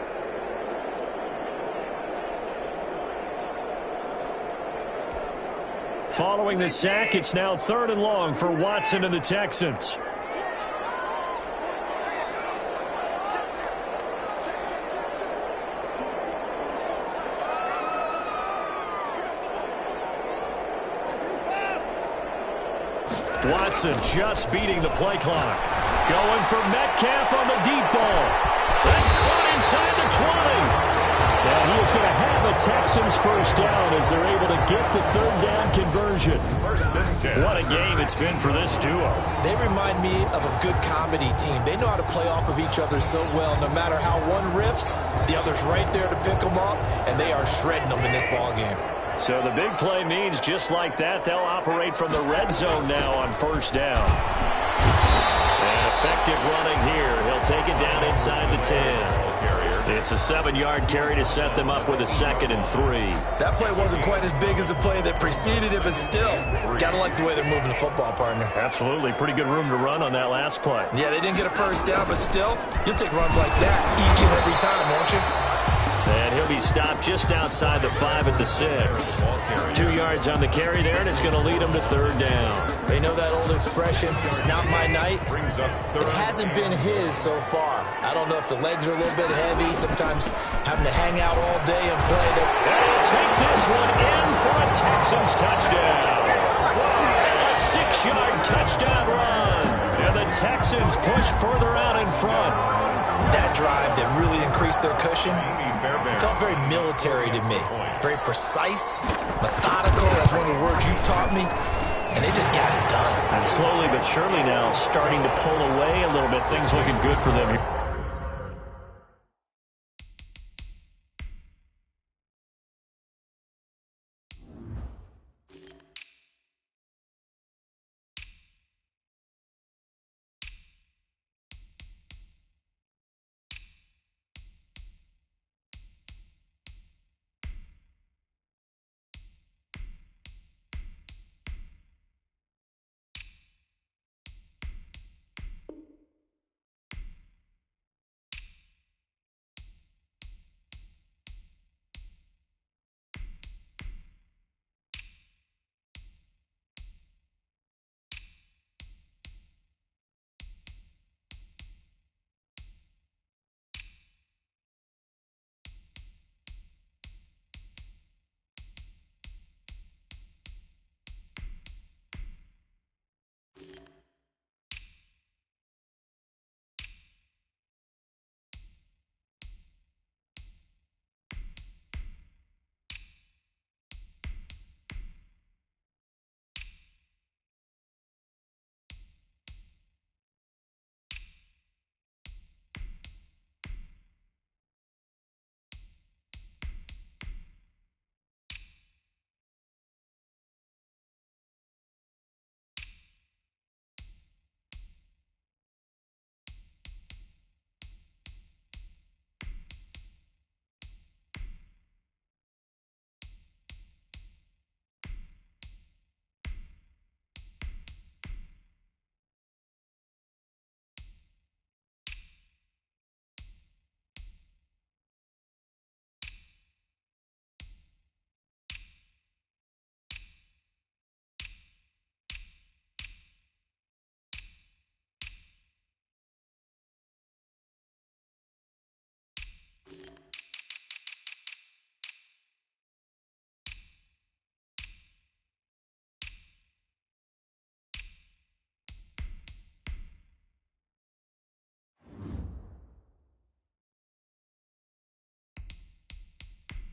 Speaker 2: Following the sack, it's now 3rd and long for Watson and the Texans. Watson just beating the play clock. Going for Metcalf on the deep ball. That's caught inside the 20. And he is going to have a Texans first down as they're able to get the 3rd down conversion. What a game it's been for this duo.
Speaker 3: They remind me of a good comedy team. They know how to play off of each other so well. No matter how one riffs, the other's right there to pick them up, and they are shredding them in this ball game.
Speaker 2: So the big play means just like that, they'll operate from the red zone now on 1st down. And effective running here. He'll take it down inside the 10. It's a 7-yard carry to set them up with a 2nd and 3.
Speaker 3: That play wasn't quite as big as the play that preceded it, but still, gotta like the way they're moving the football, partner.
Speaker 2: Absolutely. Pretty good room to run on that last play.
Speaker 3: Yeah, they didn't get a first down, but still, you'll take runs like that each and every time, won't you?
Speaker 2: And he'll be stopped just outside the 5 at the 6. 2 yards on the carry there, and it's going to lead him to 3rd down.
Speaker 3: They know that old expression, it's not my night. It hasn't been his so far. I don't know if the legs are a little bit heavy, sometimes having to hang out all day and play.
Speaker 2: And he'll take this one in for a Texans touchdown. A 6-yard touchdown run. And the Texans push further out in front.
Speaker 3: That drive that really increased their cushion felt very military to me. Very precise, methodical. That's one of the words you've taught me. And they just got it done.
Speaker 2: And slowly but surely now starting to pull away a little bit. Things looking good for them.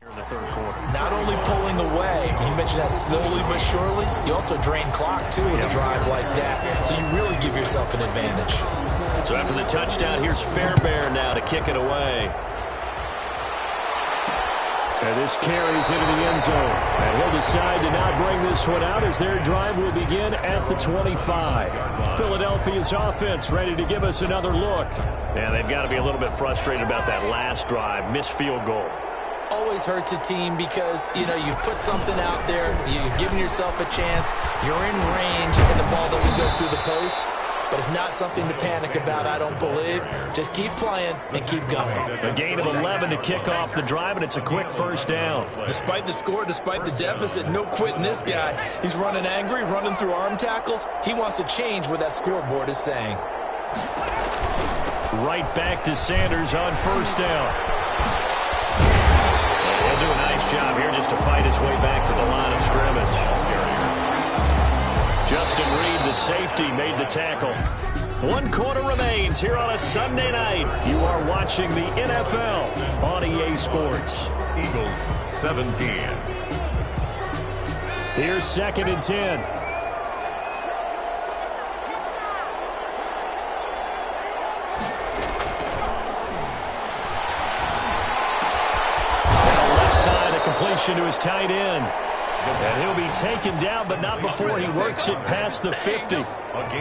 Speaker 2: In the 3rd quarter.
Speaker 3: Not only pulling away, but you mentioned that slowly but surely, you also drain clock, too, with a drive like that. So you really give yourself an advantage.
Speaker 2: So after the touchdown, here's Fairbairn now to kick it away. And this carries into the end zone. And he'll decide to not bring this one out as their drive will begin at the 25. Philadelphia's offense ready to give us another look. And they've got to be a little bit frustrated about that last drive, missed field goal.
Speaker 3: Always hurts a team because, you know, you've put something out there, you've given yourself a chance, you're in range, and the ball doesn't go through the post. but it's not something to panic about, I don't believe. Just keep playing and keep going.
Speaker 2: A gain of 11 to kick off the drive, and it's a quick first down.
Speaker 3: Despite the score, despite the deficit, no quitting this guy. He's running angry, running through arm tackles. He wants to change what that scoreboard is saying.
Speaker 2: Right back to Sanders on first down. He'll do a nice job here just to fight his way back to the line of scrimmage. Justin Reed, the safety, made the tackle. 1 quarter remains here on a Sunday night. You are watching the NFL on EA Sports.
Speaker 1: Eagles 17.
Speaker 2: Here's 2nd and 10. Completion to his tight end. And he'll be taken down, but not before he works it past the 50.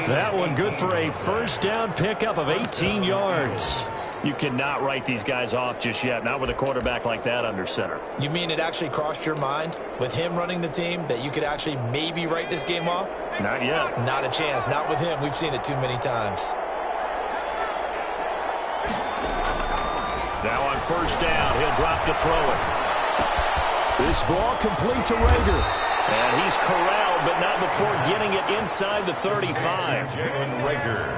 Speaker 2: That one good for a first down pickup of 18 yards. You cannot write these guys off just yet, not with a quarterback like that under center.
Speaker 3: You mean it actually crossed your mind with him running the team that you could actually maybe write this game off?
Speaker 2: Not yet.
Speaker 3: Not a chance. Not with him. We've seen it too many times.
Speaker 2: Now on first down, he'll drop to throw it. This ball complete to Rager. And he's corralled, but not before getting it inside the 35.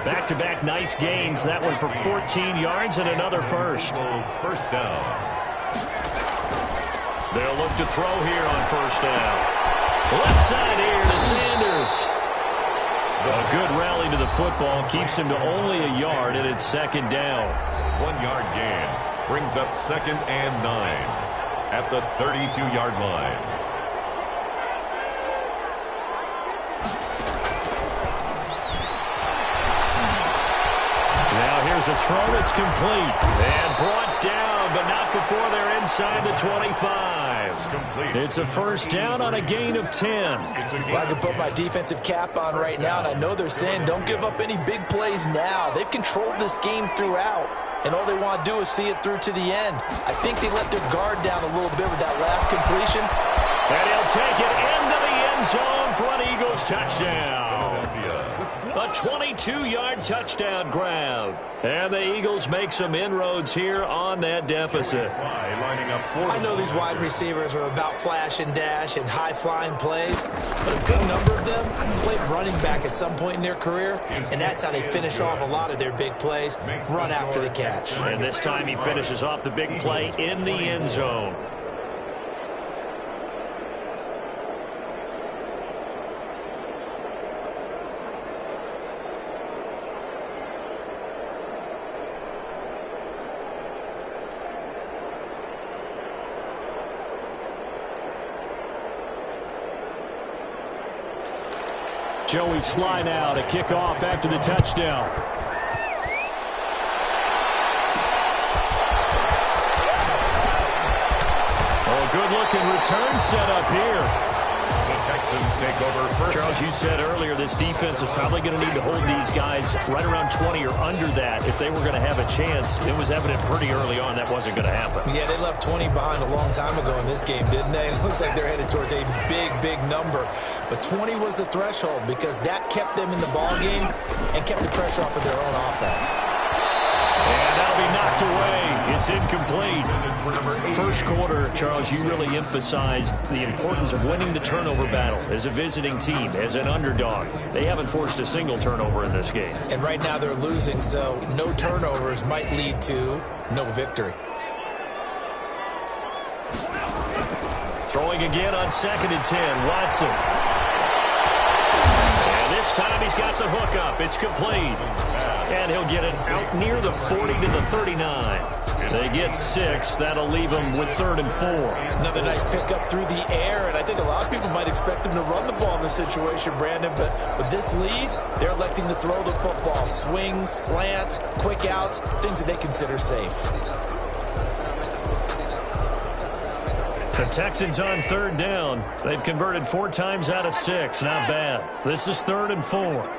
Speaker 2: Back-to-back nice gains. That one for 14 yards and another first.
Speaker 1: First down.
Speaker 2: They'll look to throw here on first down. Left side here to Sanders. A good rally to the football. Keeps him to only a yard, and it's 2nd down.
Speaker 1: 1 yard gain. Brings up 2nd and 9. At the 32-yard line.
Speaker 2: Now here's a throw. It's complete. And brought down, but not before they're inside the 25. It's a first down on a gain of 10.
Speaker 3: Glad to put my defensive cap on right now, and I know they're saying don't give up any big plays now. They've controlled this game throughout, and all they want to do is see it through to the end. I think they let their guard down a little bit with that last completion.
Speaker 2: And he'll take it into the end zone for an Eagles touchdown. A 22-yard touchdown grab. And the Eagles make some inroads here on that deficit.
Speaker 3: I know these wide receivers are about flash and dash and high-flying plays, but a good number of them played running back at some point in their career, and that's how they finish off a lot of their big plays, run after the catch.
Speaker 2: And this time he finishes off the big play in the end zone. Joey Sly now to kick off after the touchdown. Oh, good-looking return set up here.
Speaker 1: The Texans take over first.
Speaker 2: Charles, you said earlier this defense is probably going to need to hold these guys right around 20 or under that if they were going to have a chance. It was evident pretty early on that wasn't going to happen.
Speaker 3: Yeah, they left 20 behind a long time ago in this game, didn't they? It looks like they're headed towards a big, big number. But 20 was the threshold because that kept them in the ball game and kept the pressure off of their own offense.
Speaker 2: And that'll be knocked away. It's incomplete. First quarter, Charles, you really emphasized the importance of winning the turnover battle as a visiting team, as an underdog. They haven't forced a single turnover in this game.
Speaker 3: And right now they're losing, so no turnovers might lead to no victory.
Speaker 2: Throwing again on 2nd and 10, Watson. And this time he's got the hook up. It's complete. And he'll get it out near the 40 to the 39. They get 6. That'll leave them with 3rd and 4.
Speaker 3: Another nice pickup through the air, and I think a lot of people might expect them to run the ball in this situation, Brandon, but with this lead, they're electing to throw the football. Swings, slants, quick outs, things that they consider safe.
Speaker 2: The Texans on 3rd down. They've converted 4 times out of 6. Not bad. This is 3rd and 4.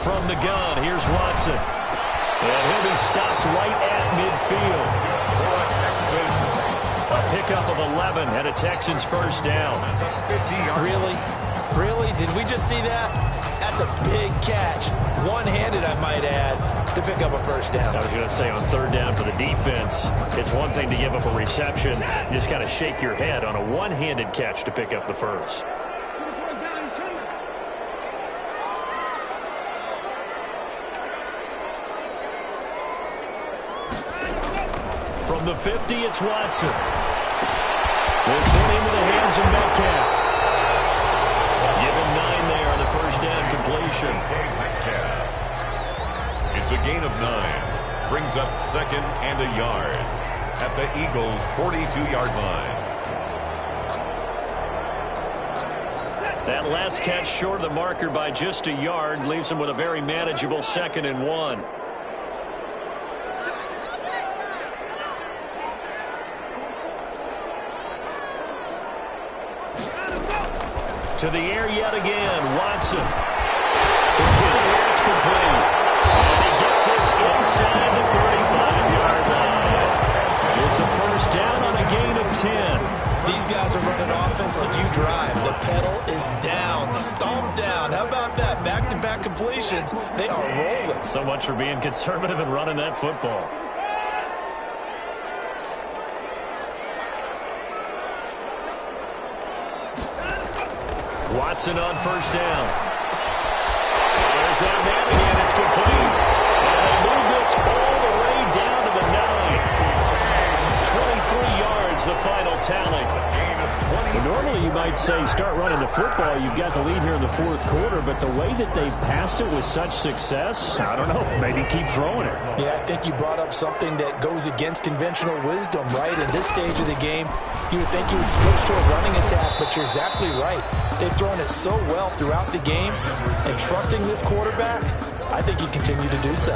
Speaker 2: From the gun, here's Watson. And he'll be stopped right at midfield.
Speaker 1: For the Texans,
Speaker 2: A pickup of 11 and a Texans first down.
Speaker 3: Really? Really? Did we just see that? That's a big catch. One-handed, I might add, to pick up a first down.
Speaker 2: I was going to say, on third down for the defense, it's one thing to give up a reception. You just got to shake your head on a one-handed catch to pick up the first. From the 50, it's Watson. This one into the hands of Metcalf. Give him 9 there on the first down completion.
Speaker 1: It's a gain of 9. Brings up second and a yard at the Eagles' 42-yard line.
Speaker 2: That last catch short of the marker by just a yard leaves him with a very manageable 2nd and 1. To the air yet again, Watson. Here it's complete. And he gets this inside the 35-yard line. It's a first down on a gain of 10.
Speaker 3: These guys are running offense like you drive. The pedal is down, stomped down. How about that? Back-to-back completions. They are rolling.
Speaker 2: So much for being conservative and running that football. Watson on first down. There's that man again. It's complete. And they move this all the way down to the 9. 23 yards, the final tally.
Speaker 4: Well, normally you might say start running the football. You've got the lead here in the fourth quarter, but the way that they passed it with such success, I don't know, maybe keep throwing it.
Speaker 3: Yeah, I think you brought up something that goes against conventional wisdom, right? In this stage of the game, you would think you would switch to a running attack, but you're exactly right. They've thrown it so well throughout the game, and trusting this quarterback, I think you continue to do so.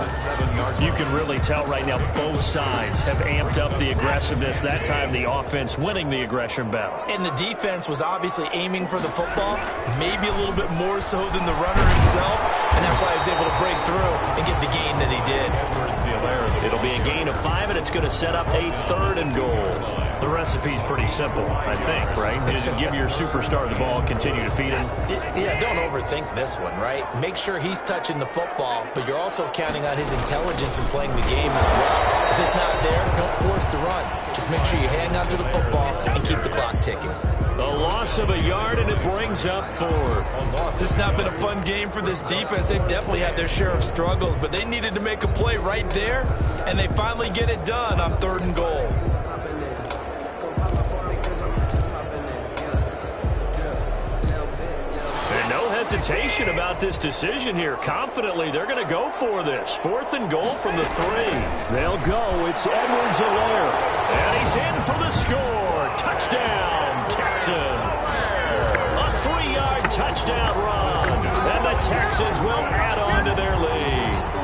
Speaker 2: You can really tell right now both sides have amped up the aggressiveness. That time the offense winning the aggression battle.
Speaker 3: And the defense was obviously aiming for the football, maybe a little bit more so than the runner himself, and that's why he was able to break through and get the gain that he did.
Speaker 2: It'll be a gain of 5, and it's going to set up a 3rd and goal. The recipe's pretty simple, I think, right? Just give your superstar the ball, continue to feed him.
Speaker 3: Yeah, don't overthink this one, right? Make sure he's touching the football, but you're also counting on his intelligence in playing the game as well. If it's not there, don't force the run. Just make sure you hang on to the football and keep the clock ticking.
Speaker 2: A loss of a yard, and it brings up 4th.
Speaker 3: This has not been a fun game for this defense. They've definitely had their share of struggles, but they needed to make a play right there, and they finally get it done on 3rd and goal.
Speaker 2: Hesitation about this decision here. Confidently, they're going to go for this. 4th and goal from the 3. They'll go. It's Edwards-Helaire. And he's in for the score. Touchdown, Texans. A 3-yard touchdown run. And the Texans will add on to their lead.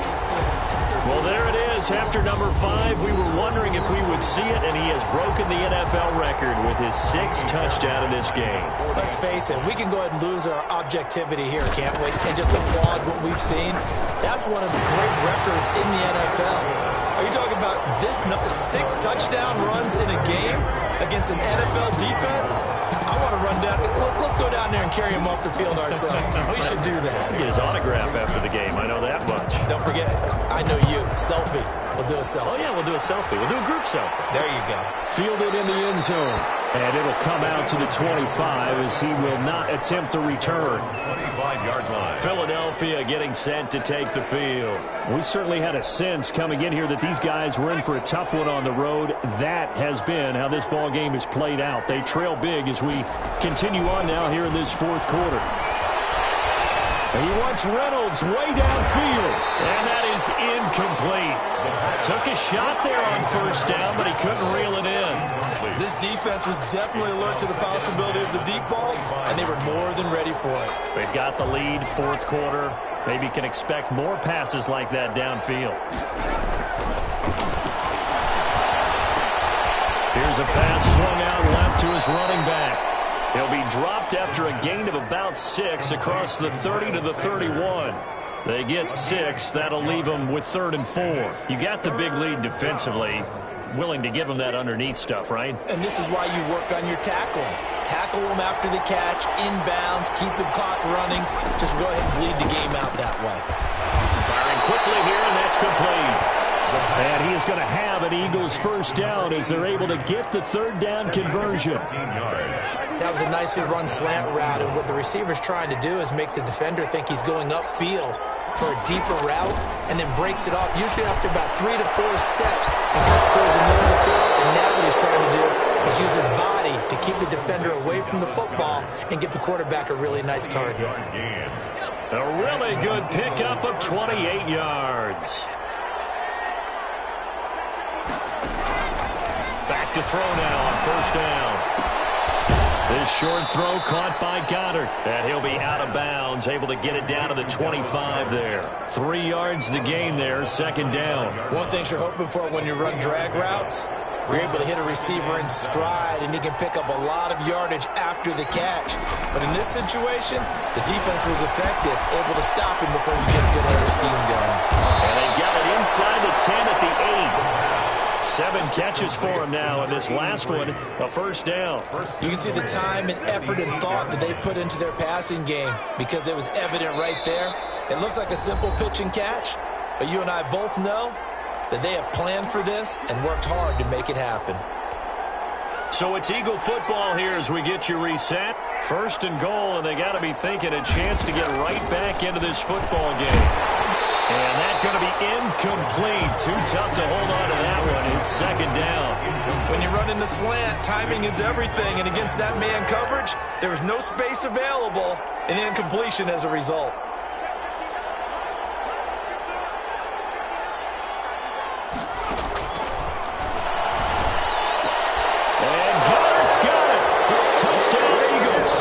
Speaker 2: Well, there it is. After number 5, we were wondering if we would see it, and he has broken the NFL record with his 6th touchdown in this game.
Speaker 3: Let's face it, we can go ahead and lose our objectivity here, can't we? And just applaud what we've seen. That's one of the great records in the NFL. Are you talking about this 6 touchdown runs in a game against an NFL defense? I want to run down. Let's go down there and carry him off the field ourselves. We should do that.
Speaker 2: Get his autograph after the game. I know that much.
Speaker 3: Don't forget, I know you. Selfie. We'll do a selfie.
Speaker 2: Oh, yeah, we'll do a selfie. We'll do a group selfie.
Speaker 3: There you go.
Speaker 4: Fielded in the end zone. And it'll come out to the 25 as he will not attempt a return.
Speaker 1: 25-yard line.
Speaker 2: Philadelphia getting set to take the field.
Speaker 4: We certainly had a sense coming in here that these guys were in for a tough one on the road. That has been how this ball game has played out. They trail big as we continue on now here in this 4th quarter. And he wants Reynolds way downfield.
Speaker 2: And that is incomplete. Took a shot there on first down, but he couldn't reel it in.
Speaker 3: This defense was definitely alert to the possibility of the deep ball, and they were more than ready for it.
Speaker 2: They've got the lead, 4th quarter. Maybe can expect more passes like that downfield. Here's a pass swung out left to his running back. He'll be dropped after a gain of about 6 across the 30 to the 31. They get 6. That'll leave them with 3rd and 4. You got the big lead defensively. willing to give him that underneath stuff, right?
Speaker 3: And this is why you work on your tackling. Tackle them after the catch, inbounds, keep the clock running. Just go ahead and bleed the game out that way.
Speaker 2: Firing quickly here, and that's complete. And he is going to have an Eagles first down as they're able to get the third down conversion.
Speaker 3: That was a nicely run slant route, and what the receiver's trying to do is make the defender think he's going upfield for a deeper route, and then breaks it off, usually after about 3 to 4 steps, and cuts towards the middle of the field. And now what he's trying to do is use his body to keep the defender away from the football and get the quarterback a really nice target.
Speaker 2: A really good pickup of 28 yards. Back to throw now on first down. This short throw caught by Goddard. And he'll be out of bounds, able to get it down to the 25 there. 3 yards the gain there, second down.
Speaker 3: One thing you're hoping for when you run drag routes, you're able to hit a receiver in stride, and he can pick up a lot of yardage after the catch. But in this situation, the defense was effective, able to stop him before you get a good air scheme going.
Speaker 2: And they've got it inside the 10 at the 8. 7 catches for him now, and this last one, a first down.
Speaker 3: You can see the time and effort and thought that they've put into their passing game because it was evident right there. It looks like a simple pitch and catch, but you and I both know that they have planned for this and worked hard to make it happen.
Speaker 2: So it's Eagle football here as we get you reset. First and goal, and they got to be thinking a chance to get right back into this football game. And that's going to be incomplete. Too tough to hold on to that one. It's second down.
Speaker 3: When you run in the slant, timing is everything. And against that man coverage, there was no space available, and incompletion as a result.
Speaker 2: And Goddard's got it. Touchdown, Eagles.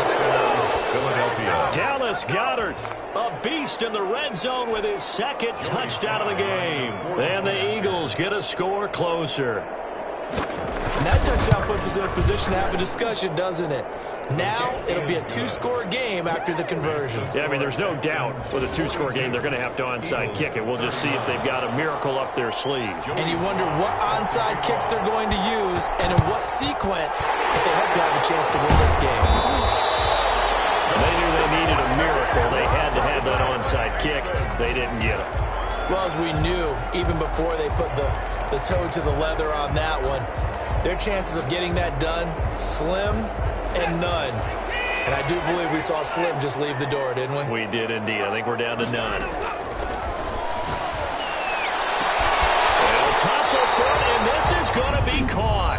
Speaker 1: Philadelphia.
Speaker 2: Dallas Goedert, a beast in the red zone with his second touchdown of the game. And the Eagles get a score closer.
Speaker 3: And that touchdown puts us in a position to have a discussion, doesn't it? Now it'll be a 2-score game after the conversion.
Speaker 2: Yeah, I mean, there's no doubt with a 2-score game they're going to have to onside kick it. We'll just see if they've got a miracle up their sleeve.
Speaker 3: And you wonder what onside kicks they're going to use and in what sequence if they hope to have a chance to win this game.
Speaker 2: They knew they needed a miracle. They had to have that onside kick. They didn't get it.
Speaker 3: Well, as we knew, even before they put the toe to the leather on that one, their chances of getting that done, slim and none. And I do believe we saw Slim just leave the door, didn't we?
Speaker 2: We did indeed. I think we're down to none. They'll tussle for it, and this is going to be caught.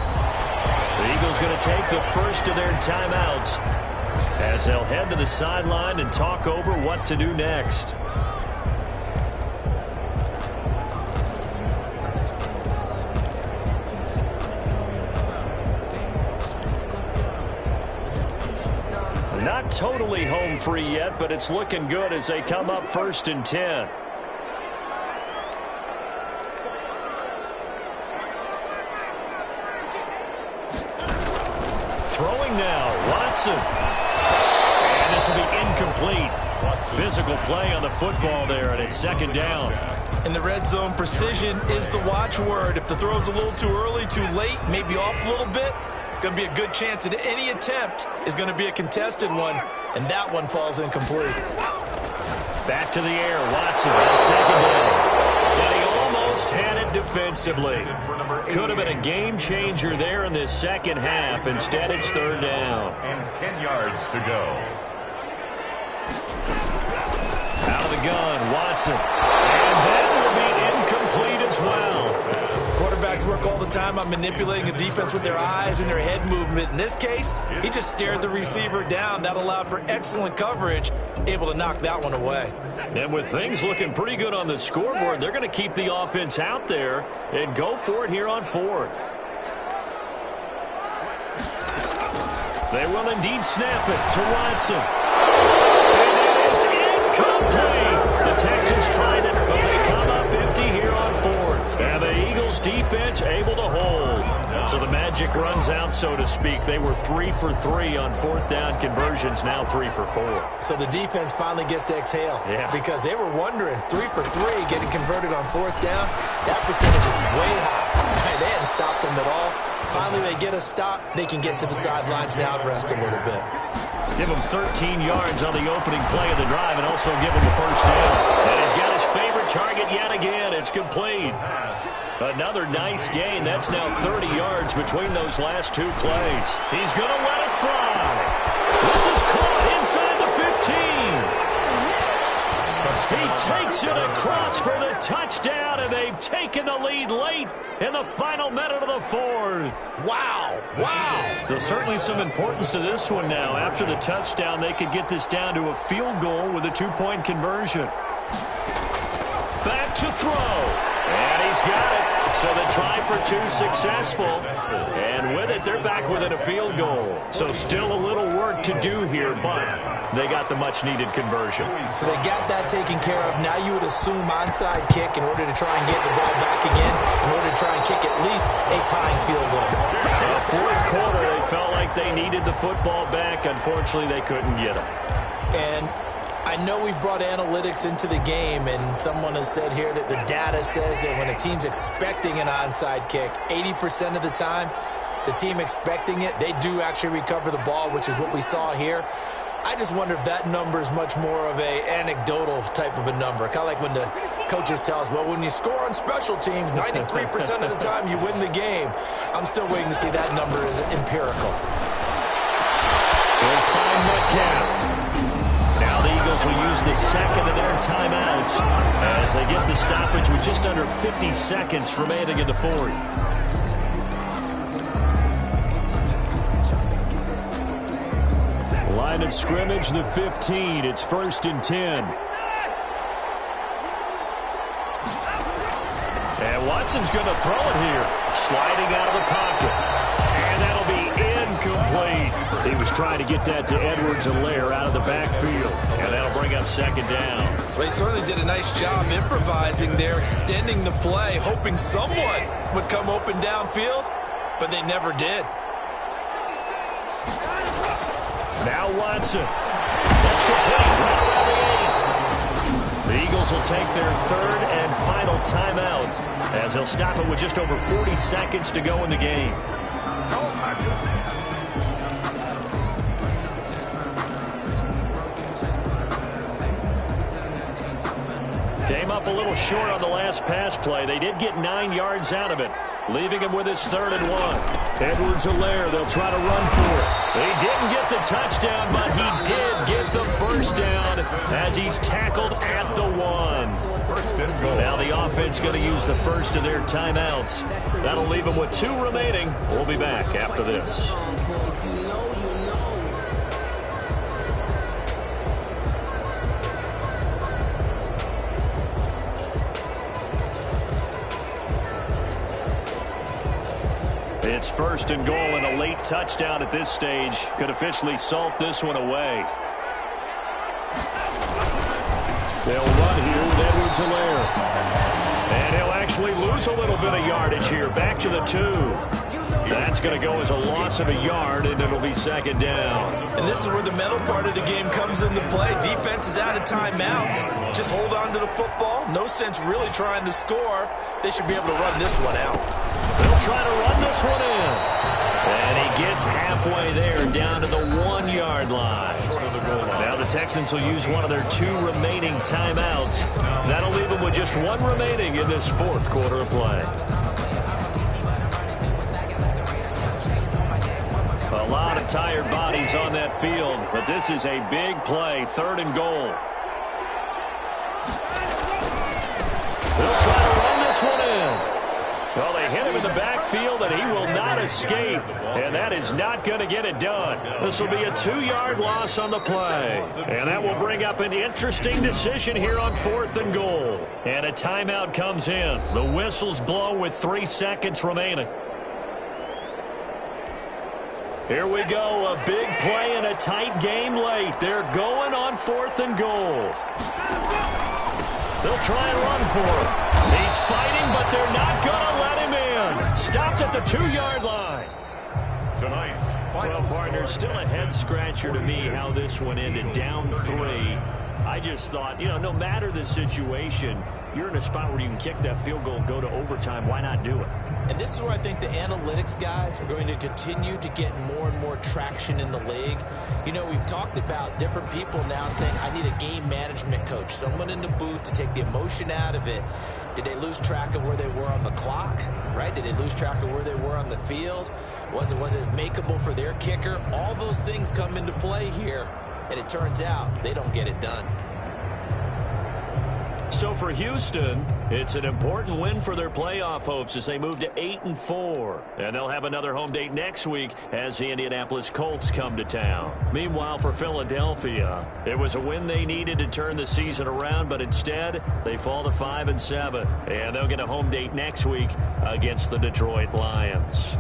Speaker 2: The Eagles going to take the first of their timeouts as they'll head to the sideline and talk over what to do next. Not totally home free yet, but it's looking good as they come up first and 10. Throwing now, Watson. And this will be incomplete. Physical play on the football there, and it's second down.
Speaker 3: In the red zone, precision is the watchword. If the throw's a little too early, too late, maybe off a little bit, going to be a good chance that any attempt is going to be a contested one, and that one falls incomplete.
Speaker 2: Back to the air, Watson on second down. And he almost had it defensively. Could have been a game changer there in this second half. Instead, it's third down.
Speaker 1: And 10 yards to go.
Speaker 2: Out of the gun, Watson. And that will be incomplete as well.
Speaker 3: Quarterbacks work all the time on manipulating a defense with their eyes and their head movement. In this case, he just stared the receiver down. That allowed for excellent coverage, able to knock that one away.
Speaker 2: And with things looking pretty good on the scoreboard, they're going to keep the offense out there and go for it here on fourth. They will indeed snap it to Watson. And it is incomplete. The Texans tried it, but they come up empty here on fourth. And the Eagles defense able to hold. So the magic magic runs out, so to speak. They were 3 for 3 on fourth down conversions, now 3 for 4.
Speaker 3: So the defense finally gets to exhale.
Speaker 2: Yeah.
Speaker 3: Because they were wondering, 3 for 3 getting converted on fourth down, that percentage is way high. They hadn't stopped them at all. Finally, they get a stop. They can get to the sidelines now and rest a little bit.
Speaker 2: Give him 13 yards on the opening play of the drive and also give him the first down. And he's got his favorite target yet again. It's complete. Another nice gain. That's now 30 yards between those last two plays. He's going to let it fly. This is caught inside the 15. He takes it across for the touchdown, and they've taken the lead late in the final minute of the fourth.
Speaker 3: Wow. Wow.
Speaker 2: So certainly some importance to this one now. After the touchdown, they could get this down to a field goal with a two-point conversion. Back to throw. And he's got it. So the try for two successful. And with it, they're back within a field goal. So still a little work to do here, but they got the much-needed conversion.
Speaker 3: So they got that taken care of. Now you would assume onside kick in order to try and get the ball back again, in order to try and kick at least a tying field goal.
Speaker 2: In the fourth quarter, they felt like they needed the football back. Unfortunately, they couldn't get it.
Speaker 3: And I know we brought analytics into the game, and someone has said here that the data says that when a team's expecting an onside kick, 80% of the time, the team expecting it, they do actually recover the ball, which is what we saw here. I just wonder if that number is much more of a anecdotal type of a number. Kind of like when the coaches tell us, well, when you score on special teams, 93% of the time you win the game. I'm still waiting to see that number is empirical.
Speaker 2: They'll find Metcalf. Now the Eagles will use the second of their timeouts as they get the stoppage with just under 50 seconds remaining in the fourth. Line of scrimmage, the 15. It's 1st and 10. And Watson's going to throw it here. Sliding out of the pocket. And that'll be incomplete. He was trying to get that to Edwards-Helaire out of the backfield. And that'll bring up second down.
Speaker 3: Well, he certainly did a nice job improvising there, extending the play, hoping someone would come open downfield, but they never did.
Speaker 2: Now Watson. That's complete. Right around the 8. The Eagles will take their third and final timeout as they'll stop it with just over 40 seconds to go in the game. Came up a little short on the last pass play. They did get 9 yards out of it, leaving him with his 3rd and 1. Edwards-Helaire, they'll try to run for it. He didn't get the touchdown, but he did get the first down as he's tackled at the 1.
Speaker 1: First and goal.
Speaker 2: Now the offense going to use the first of their timeouts. That'll leave them with 2 remaining. We'll be back after this. It's 1st and goal, and a late touchdown at this stage could officially salt this one away. They'll run here with Edwards-Helaire. And he'll actually lose a little bit of yardage here. Back to the 2. That's going to go as a loss of a yard, and it'll be 2nd down.
Speaker 3: And this is where the mental part of the game comes into play. Defense is out of timeouts. Just hold on to the football. No sense really trying to score. They should be able to run this one out.
Speaker 2: They'll try to run this one in. And he gets halfway there, down to the 1-yard line. Now the Texans will use one of their 2 remaining timeouts. That'll leave them with just 1 remaining in this 4th quarter of play. A lot of tired bodies on that field, but this is a big play, 3rd and goal. They'll try to run this one in. Well, they hit him in the backfield, and he will not escape. And that is not going to get it done. This will be a 2-yard loss on the play. And that will bring up an interesting decision here on 4th and goal. And a timeout comes in. The whistles blow with 3 seconds remaining. Here we go, a big play in a tight game late. They're going on 4th and goal. They'll try and run for him. He's fighting, but they're not going to let him in. Stopped at the 2-yard line.
Speaker 1: tonight's final
Speaker 2: Well, partner, still a head-scratcher to me how this one ended, down 3. I just thought, no matter the situation, you're in a spot where you can kick that field goal and go to overtime. Why not do it?
Speaker 3: And this is where I think the analytics guys are going to continue to get more and more traction in the league. We've talked about different people now saying, I need a game management coach, someone in the booth to take the emotion out of it. Did they lose track of where they were on the clock, right? Did they lose track of where they were on the field? Was it makeable for their kicker? All those things come into play here, and it turns out they don't get it done.
Speaker 2: So for Houston, it's an important win for their playoff hopes as they move to 8-4. And they'll have another home date next week as the Indianapolis Colts come to town. Meanwhile, for Philadelphia, it was a win they needed to turn the season around, but instead they fall to 5-7. And they'll get a home date next week against the Detroit Lions.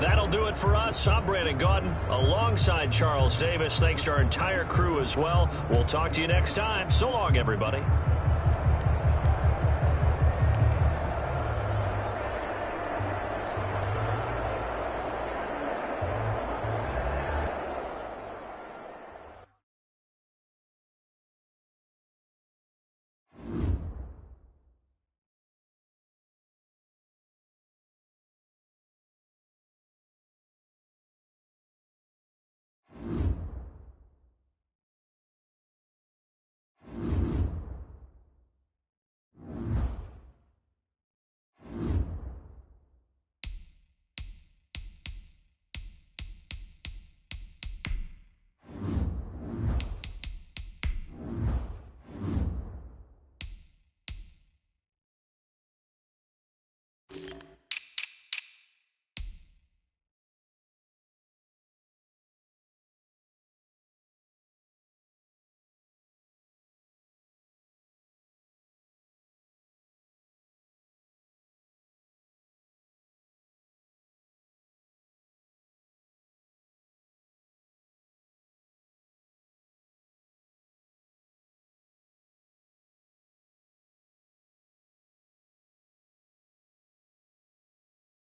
Speaker 2: That'll do it for us. I'm Brandon Gaudin alongside Charles Davis. Thanks to our entire crew as well. We'll talk to you next time. So long, everybody.